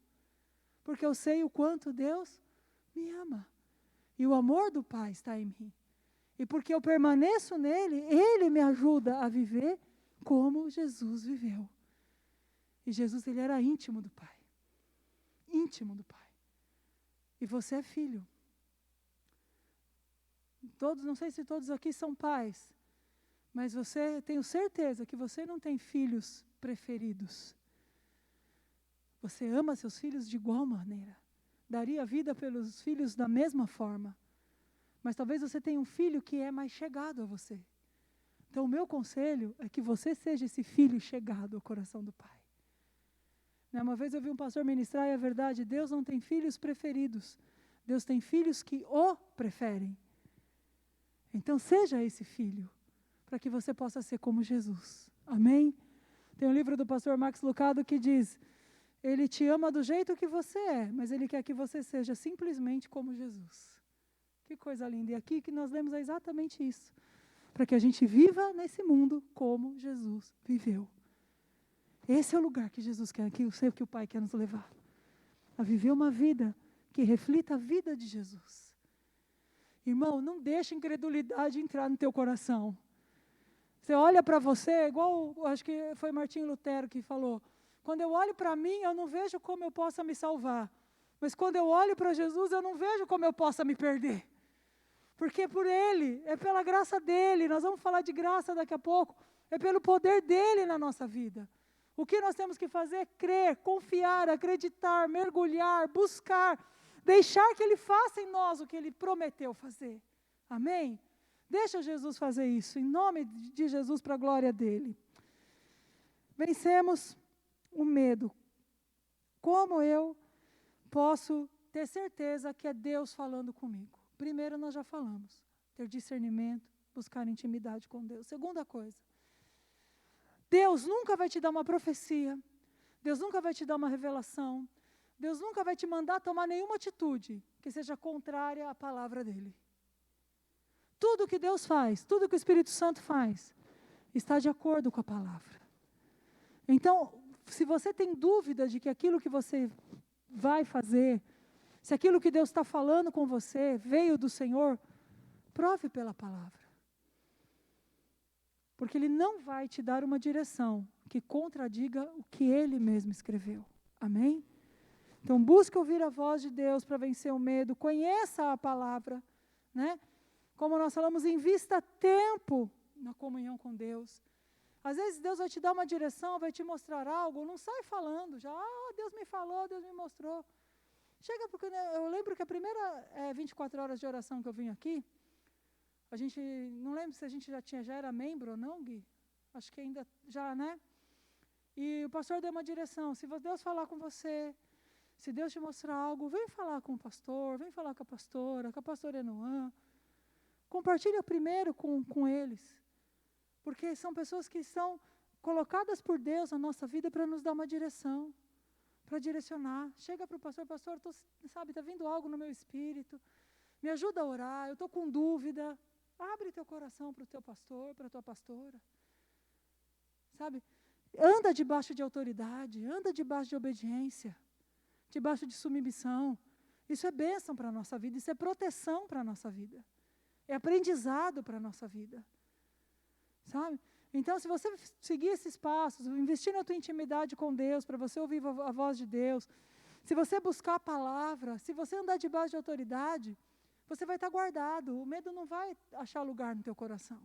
Porque eu sei o quanto Deus me ama. E o amor do Pai está em mim. E porque eu permaneço nele, ele me ajuda a viver como Jesus viveu. E Jesus, ele era íntimo do Pai. Íntimo do Pai. E você é filho. Não sei se todos aqui são pais, mas tenho certeza que você não tem filhos preferidos. Você ama seus filhos de igual maneira. Daria vida pelos filhos da mesma forma. Mas talvez você tenha um filho que é mais chegado a você. Então, o meu conselho é que você seja esse filho chegado ao coração do Pai. Uma vez eu vi um pastor ministrar, e é verdade, Deus não tem filhos preferidos. Deus tem filhos que o preferem. Então, seja esse filho, para que você possa ser como Jesus. Amém? Tem um livro do pastor Max Lucado que diz, ele te ama do jeito que você é, mas ele quer que você seja simplesmente como Jesus. Que coisa linda. E aqui que nós lemos é exatamente isso. Para que a gente viva nesse mundo como Jesus viveu. Esse é o lugar que Jesus quer, que eu sei que o Pai quer nos levar. A viver uma vida que reflita a vida de Jesus. Irmão, não deixe incredulidade entrar no teu coração. Você olha para você, igual, acho que foi Martim Lutero que falou, quando eu olho para mim, eu não vejo como eu possa me salvar. Mas quando eu olho para Jesus, eu não vejo como eu possa me perder. Porque por Ele, é pela graça dEle, nós vamos falar de graça daqui a pouco, é pelo poder dEle na nossa vida. O que nós temos que fazer é crer, confiar, acreditar, mergulhar, buscar, deixar que Ele faça em nós o que Ele prometeu fazer. Amém? Deixa Jesus fazer isso, em nome de Jesus, para a glória dEle. Vencemos o medo. Como eu posso ter certeza que é Deus falando comigo? Primeiro, nós já falamos, ter discernimento, buscar intimidade com Deus. Segunda coisa, Deus nunca vai te dar uma profecia, Deus nunca vai te dar uma revelação, Deus nunca vai te mandar tomar nenhuma atitude que seja contrária à palavra dEle. Tudo que Deus faz, tudo que o Espírito Santo faz, está de acordo com a palavra. Então, se você tem dúvida de que aquilo que você vai fazer, se aquilo que Deus está falando com você veio do Senhor, prove pela palavra. Porque Ele não vai te dar uma direção que contradiga o que Ele mesmo escreveu. Amém? Então, busque ouvir a voz de Deus para vencer o medo. Conheça a palavra, né? Como nós falamos, invista tempo na comunhão com Deus. Às vezes Deus vai te dar uma direção, vai te mostrar algo, não sai falando já, Deus me falou, Deus me mostrou. Chega, porque eu lembro que a primeira 24 horas de oração que eu vim aqui, a gente, não lembro se a gente já era membro ou não, Gui, acho que ainda já, né? E o pastor deu uma direção, se Deus falar com você, se Deus te mostrar algo, vem falar com o pastor, vem falar com a pastora Enoã, compartilha primeiro com eles. Porque são pessoas que são colocadas por Deus na nossa vida para nos dar uma direção, para direcionar. Chega para o pastor, está vindo algo no meu espírito, me ajuda a orar, eu estou com dúvida. Abre teu coração para o teu pastor, para a tua pastora. Sabe? Anda debaixo de autoridade, anda debaixo de obediência, debaixo de submissão. Isso é bênção para a nossa vida, isso é proteção para a nossa vida. É aprendizado para a nossa vida. Sabe? Então, se você seguir esses passos, investir na tua intimidade com Deus, para você ouvir a voz de Deus, se você buscar a palavra, se você andar debaixo de autoridade, você vai estar guardado. O medo não vai achar lugar no teu coração.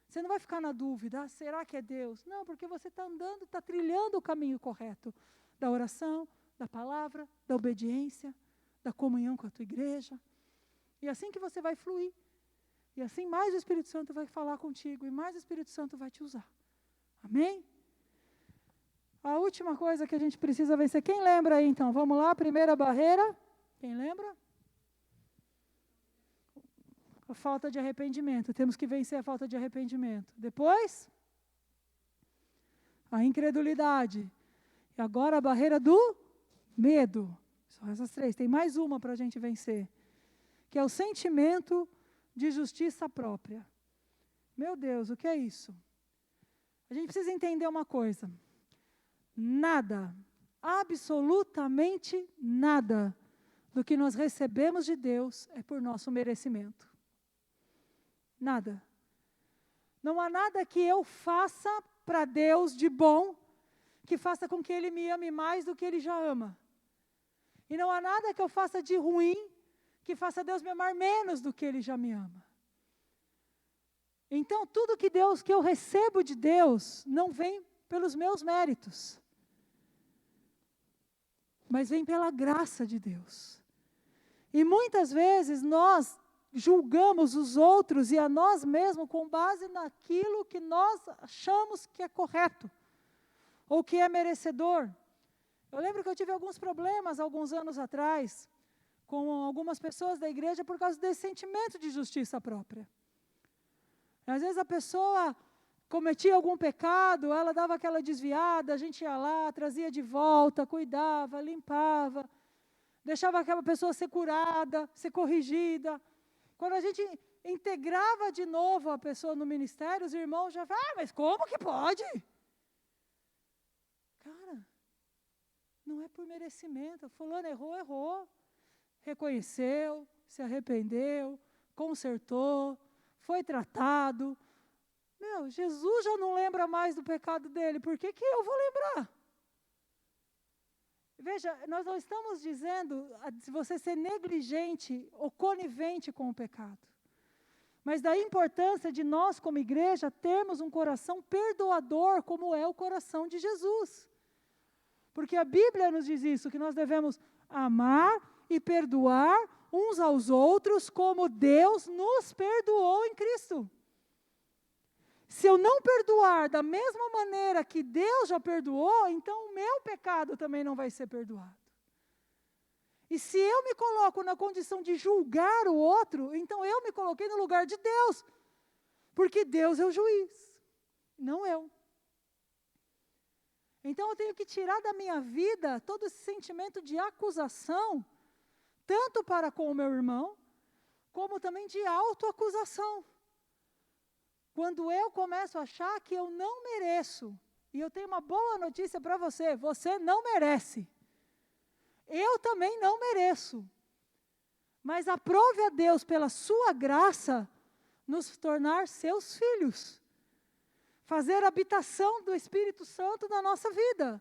Você não vai ficar na dúvida, será que é Deus? Não, porque você está andando, está trilhando o caminho correto da oração, da palavra, da obediência, da comunhão com a tua igreja. E assim que você vai fluir. E assim mais o Espírito Santo vai falar contigo, e mais o Espírito Santo vai te usar. Amém? A última coisa que a gente precisa vencer, quem lembra aí então? Vamos lá, primeira barreira, quem lembra? A falta de arrependimento, temos que vencer a falta de arrependimento. Depois, a incredulidade. E agora a barreira do medo. São essas três, tem mais uma para a gente vencer, que é o sentimento de justiça própria. Meu Deus, o que é isso? A gente precisa entender uma coisa. Nada, absolutamente nada do que nós recebemos de Deus é por nosso merecimento. Nada. Não há nada que eu faça para Deus de bom que faça com que Ele me ame mais do que Ele já ama. E não há nada que eu faça de ruim que faça Deus me amar menos do que Ele já me ama. Então, tudo que eu recebo de Deus, não vem pelos meus méritos, mas vem pela graça de Deus. E muitas vezes nós julgamos os outros e a nós mesmos com base naquilo que nós achamos que é correto, ou que é merecedor. Eu lembro que eu tive alguns problemas alguns anos atrás, com algumas pessoas da igreja por causa desse sentimento de justiça própria. Às vezes a pessoa cometia algum pecado, ela dava aquela desviada, a gente ia lá, trazia de volta, cuidava, limpava, deixava aquela pessoa ser curada, ser corrigida. Quando a gente integrava de novo a pessoa no ministério, os irmãos já falavam, mas como que pode? Cara, não é por merecimento, fulano errou. Reconheceu, se arrependeu, consertou, foi tratado. Jesus já não lembra mais do pecado dele, por que eu vou lembrar? Veja, nós não estamos dizendo se você ser negligente ou conivente com o pecado, mas da importância de nós, como igreja, termos um coração perdoador, como é o coração de Jesus. Porque a Bíblia nos diz isso, que nós devemos amar e perdoar uns aos outros como Deus nos perdoou em Cristo. Se eu não perdoar da mesma maneira que Deus já perdoou, então o meu pecado também não vai ser perdoado. E se eu me coloco na condição de julgar o outro, então eu me coloquei no lugar de Deus. Porque Deus é o juiz, não eu. Então eu tenho que tirar da minha vida todo esse sentimento de acusação, tanto para com o meu irmão, como também de autoacusação. Quando eu começo a achar que eu não mereço E eu tenho uma boa notícia para você: você não merece. Eu também não mereço. Mas aprove a Deus, pela sua graça, nos tornar seus filhos. Fazer habitação do Espírito Santo na nossa vida.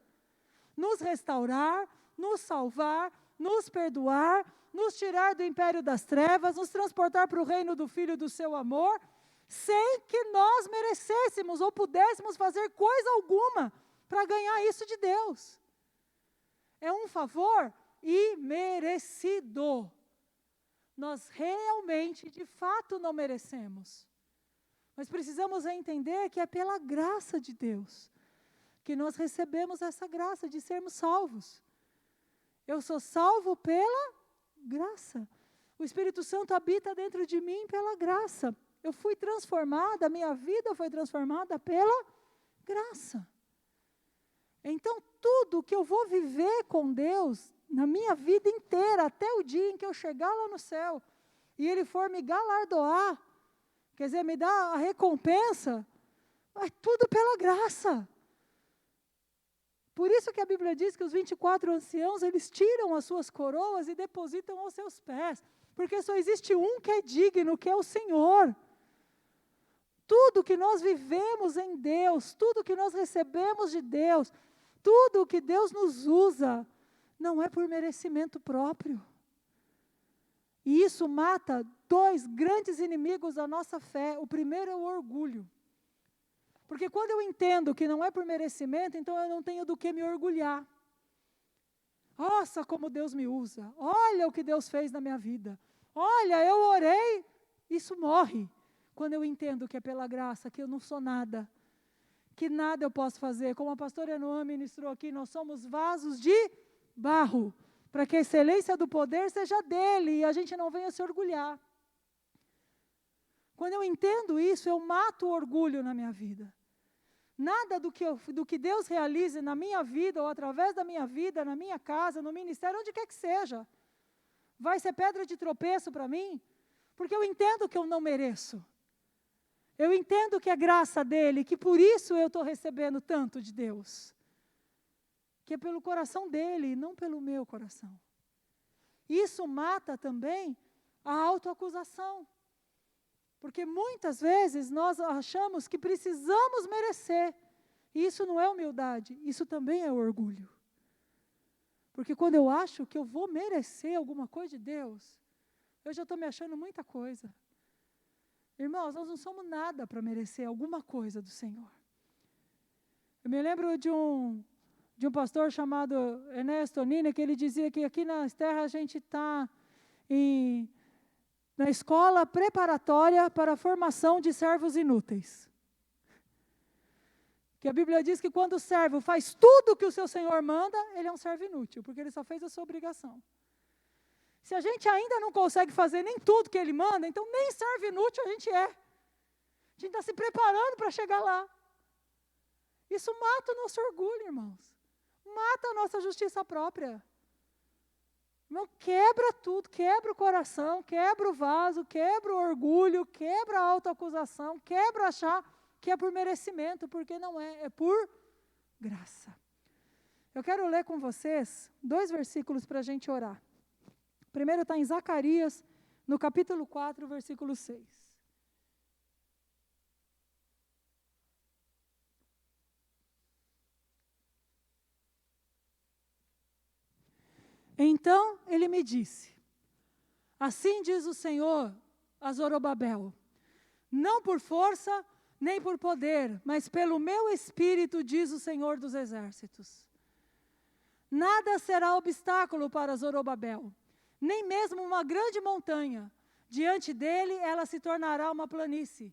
Nos restaurar, nos salvar, nos perdoar, nos tirar do império das trevas, nos transportar para o reino do Filho do seu amor, sem que nós merecêssemos ou pudéssemos fazer coisa alguma para ganhar isso de Deus. É um favor imerecido. Nós realmente, de fato, não merecemos. Mas precisamos entender que é pela graça de Deus que nós recebemos essa graça de sermos salvos. Eu sou salvo pela graça. O Espírito Santo habita dentro de mim pela graça. Eu fui transformada, a minha vida foi transformada pela graça. Então, tudo que eu vou viver com Deus, na minha vida inteira, até o dia em que eu chegar lá no céu, e Ele for me galardoar, quer dizer, me dar a recompensa, é tudo pela graça. Por isso que a Bíblia diz que os 24 anciãos, eles tiram as suas coroas e depositam aos seus pés, porque só existe um que é digno, que é o Senhor. Tudo que nós vivemos em Deus, tudo que nós recebemos de Deus, tudo que Deus nos usa, não é por merecimento próprio. E isso mata 2 grandes inimigos da nossa fé. O primeiro é o orgulho. Porque quando eu entendo que não é por merecimento, então eu não tenho do que me orgulhar. Nossa, como Deus me usa. Olha o que Deus fez na minha vida. Olha, eu orei, isso morre. Quando eu entendo que é pela graça, que eu não sou nada, que nada eu posso fazer. Como a pastora Enoã ministrou aqui, nós somos vasos de barro, para que a excelência do poder seja dele e a gente não venha se orgulhar. Quando eu entendo isso, eu mato o orgulho na minha vida. Nada do que Deus realize na minha vida, ou através da minha vida, na minha casa, no ministério, onde quer que seja, vai ser pedra de tropeço para mim, porque eu entendo que eu não mereço. Eu entendo que é graça dele, que por isso eu estou recebendo tanto de Deus. Que é pelo coração dele, não pelo meu coração. Isso mata também a autoacusação. Porque muitas vezes nós achamos que precisamos merecer. E isso não é humildade, isso também é orgulho. Porque quando eu acho que eu vou merecer alguma coisa de Deus, eu já estou me achando muita coisa. Irmãos, nós não somos nada para merecer alguma coisa do Senhor. Eu me lembro de um pastor chamado Ernesto Nina, que ele dizia que aqui na terra a gente está na escola preparatória para a formação de servos inúteis. Que a Bíblia diz que quando o servo faz tudo o que o seu Senhor manda, ele é um servo inútil, porque ele só fez a sua obrigação. Se a gente ainda não consegue fazer nem tudo que ele manda, então nem servo inútil a gente é. A gente está se preparando para chegar lá. Isso mata o nosso orgulho, irmãos. Mata a nossa justiça própria. Irmão, quebra tudo, quebra o coração, quebra o vaso, quebra o orgulho, quebra a autoacusação, quebra achar que é por merecimento, porque não é, é por graça. Eu quero ler com vocês 2 versículos para a gente orar. Primeiro está em Zacarias, no capítulo 4, versículo 6. Então ele me disse, assim diz o Senhor a Zorobabel, não por força nem por poder, mas pelo meu Espírito, diz o Senhor dos Exércitos. Nada será obstáculo para Zorobabel, nem mesmo uma grande montanha. Diante dele, ela se tornará uma planície.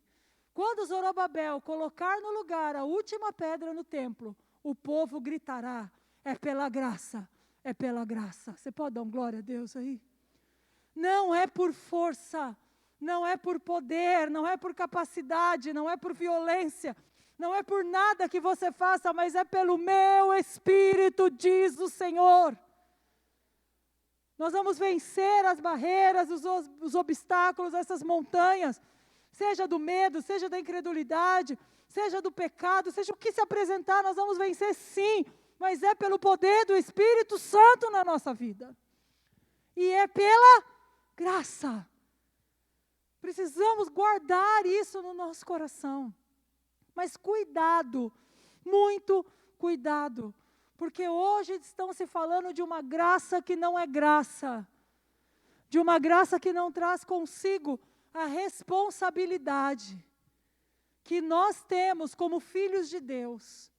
Quando Zorobabel colocar no lugar a última pedra no templo, o povo gritará, é pela graça, é pela graça. Você pode dar um glória a Deus aí? Não é por força, não é por poder, não é por capacidade, não é por violência, não é por nada que você faça, mas é pelo meu Espírito, diz o Senhor. Nós vamos vencer as barreiras, os obstáculos, essas montanhas, seja do medo, seja da incredulidade, seja do pecado, seja o que se apresentar, nós vamos vencer sim, mas é pelo poder do Espírito Santo na nossa vida. E é pela graça. Precisamos guardar isso no nosso coração. Mas cuidado, muito cuidado, porque hoje estão se falando de uma graça que não é graça, de uma graça que não traz consigo a responsabilidade que nós temos como filhos de Deus.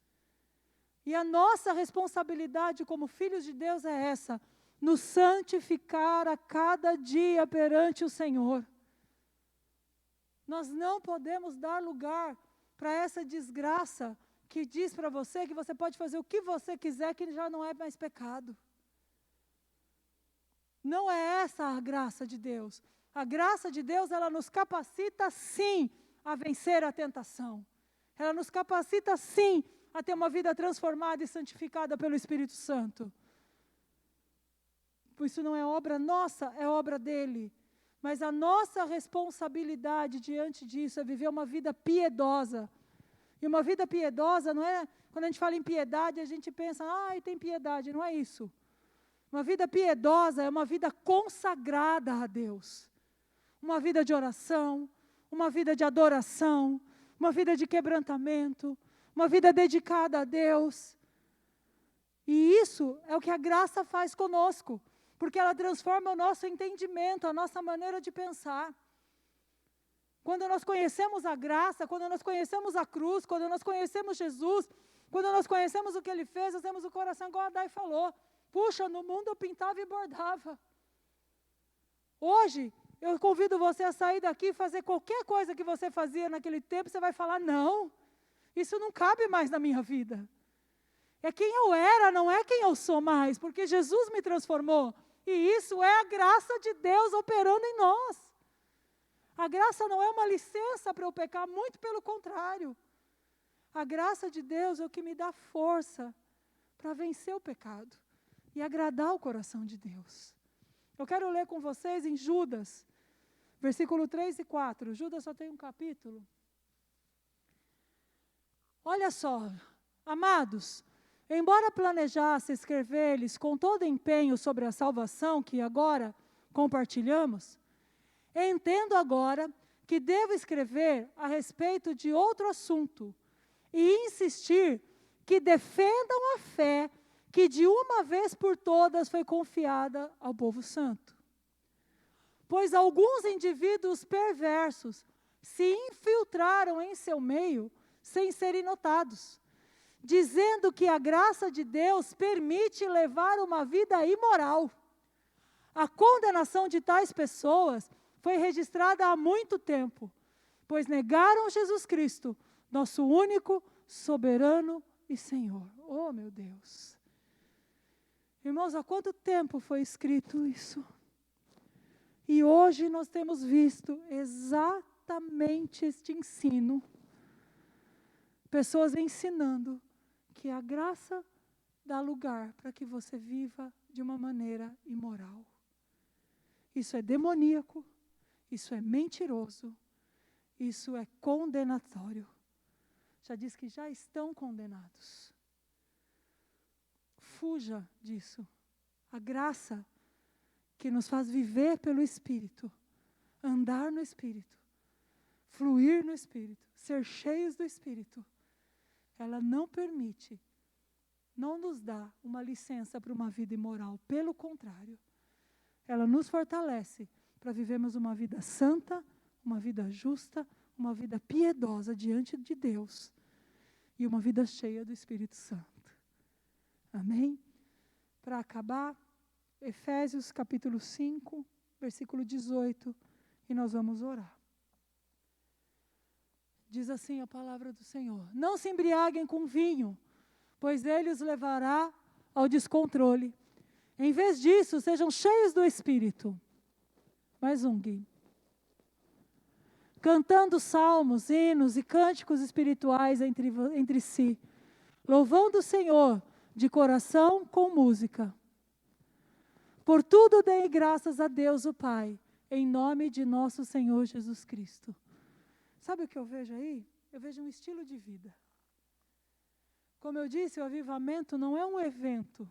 E a nossa responsabilidade como filhos de Deus é essa: nos santificar a cada dia perante o Senhor. Nós não podemos dar lugar para essa desgraça que diz para você que você pode fazer o que você quiser, que já não é mais pecado. Não é essa a graça de Deus. A graça de Deus, ela nos capacita sim a vencer a tentação. Ela nos capacita sim a ter uma vida transformada e santificada pelo Espírito Santo. Isso não é obra nossa, é obra dele. Mas a nossa responsabilidade diante disso é viver uma vida piedosa. E uma vida piedosa não é, quando a gente fala em piedade, a gente pensa, tem piedade, não é isso. Uma vida piedosa é uma vida consagrada a Deus. Uma vida de oração, uma vida de adoração, uma vida de quebrantamento, uma vida dedicada a Deus. E isso é o que a graça faz conosco, porque ela transforma o nosso entendimento, a nossa maneira de pensar. Quando nós conhecemos a graça, quando nós conhecemos a cruz, quando nós conhecemos Jesus, quando nós conhecemos o que Ele fez, nós temos o coração igual a Dai falou. Puxa, no mundo eu pintava e bordava. Hoje, eu convido você a sair daqui e fazer qualquer coisa que você fazia naquele tempo, você vai falar, não, isso não cabe mais na minha vida. É quem eu era, não é quem eu sou mais, porque Jesus me transformou. E isso é a graça de Deus operando em nós. A graça não é uma licença para eu pecar, muito pelo contrário. A graça de Deus é o que me dá força para vencer o pecado e agradar o coração de Deus. Eu quero ler com vocês em Judas, versículo 3 e 4. Judas só tem um capítulo. Olha só, amados, embora planejasse escrever-lhes com todo empenho sobre a salvação que agora compartilhamos, entendo agora que devo escrever a respeito de outro assunto e insistir que defendam a fé que de uma vez por todas foi confiada ao povo santo. Pois alguns indivíduos perversos se infiltraram em seu meio sem serem notados, dizendo que a graça de Deus permite levar uma vida imoral. A condenação de tais pessoas foi registrada há muito tempo, pois negaram Jesus Cristo, nosso único, soberano e Senhor. Oh, meu Deus! Irmãos, há quanto tempo foi escrito isso? E hoje nós temos visto exatamente este ensino. Pessoas ensinando que a graça dá lugar para que você viva de uma maneira imoral. Isso é demoníaco, isso é mentiroso, isso é condenatório. Já diz que já estão condenados. Fuja disso. A graça que nos faz viver pelo Espírito, andar no Espírito, fluir no Espírito, ser cheios do Espírito, ela não permite, não nos dá uma licença para uma vida imoral. Pelo contrário, ela nos fortalece para vivermos uma vida santa, uma vida justa, uma vida piedosa diante de Deus e uma vida cheia do Espírito Santo. Amém? Para acabar, Efésios capítulo 5, versículo 18, e nós vamos orar. Diz assim a palavra do Senhor: não se embriaguem com vinho, pois ele os levará ao descontrole. Em vez disso, sejam cheios do Espírito. Mais um, Gui. Cantando salmos, hinos e cânticos espirituais entre si, louvando o Senhor de coração com música. Por tudo dei graças a Deus o Pai, em nome de nosso Senhor Jesus Cristo. Sabe o que eu vejo aí? Eu vejo um estilo de vida. Como eu disse, o avivamento não é um evento.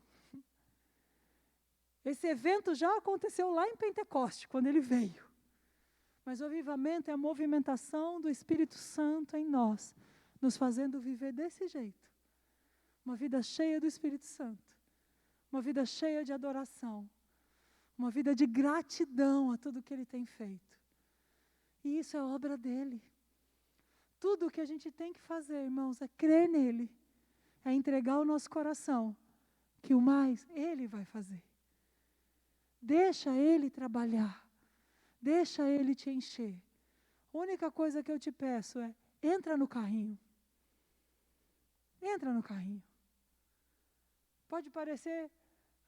Esse evento já aconteceu lá em Pentecoste, quando ele veio. Mas o avivamento é a movimentação do Espírito Santo em nós, nos fazendo viver desse jeito. Uma vida cheia do Espírito Santo. Uma vida cheia de adoração. Uma vida de gratidão a tudo que Ele tem feito. E isso é obra dEle. Tudo o que a gente tem que fazer, irmãos, é crer nele. É entregar o nosso coração, que o mais Ele vai fazer. Deixa Ele trabalhar. Deixa Ele te encher. A única coisa que eu te peço é, entra no carrinho. Entra no carrinho. Pode parecer,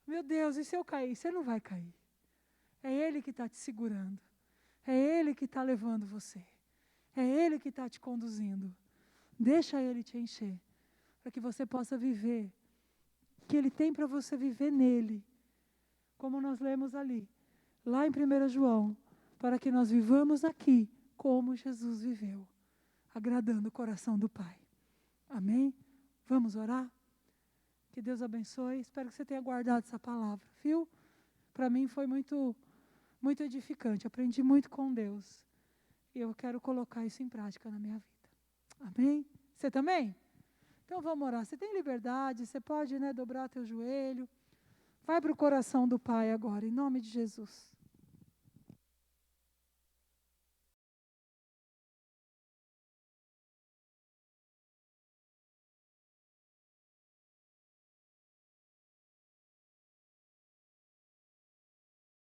meu Deus, e se eu cair? Você não vai cair. É Ele que está te segurando. É Ele que está levando você. É Ele que está te conduzindo. Deixa Ele te encher, para que você possa viver o que Ele tem para você viver nele. Como nós lemos ali, lá em 1 João, para que nós vivamos aqui como Jesus viveu, agradando o coração do Pai. Amém? Vamos orar? Que Deus abençoe. Espero que você tenha guardado essa palavra, viu? Para mim foi muito edificante. Aprendi muito com Deus. E eu quero colocar isso em prática na minha vida. Amém? Você também? Então vamos orar. Você tem liberdade, você pode, dobrar teu joelho. Vai para o coração do Pai agora, em nome de Jesus.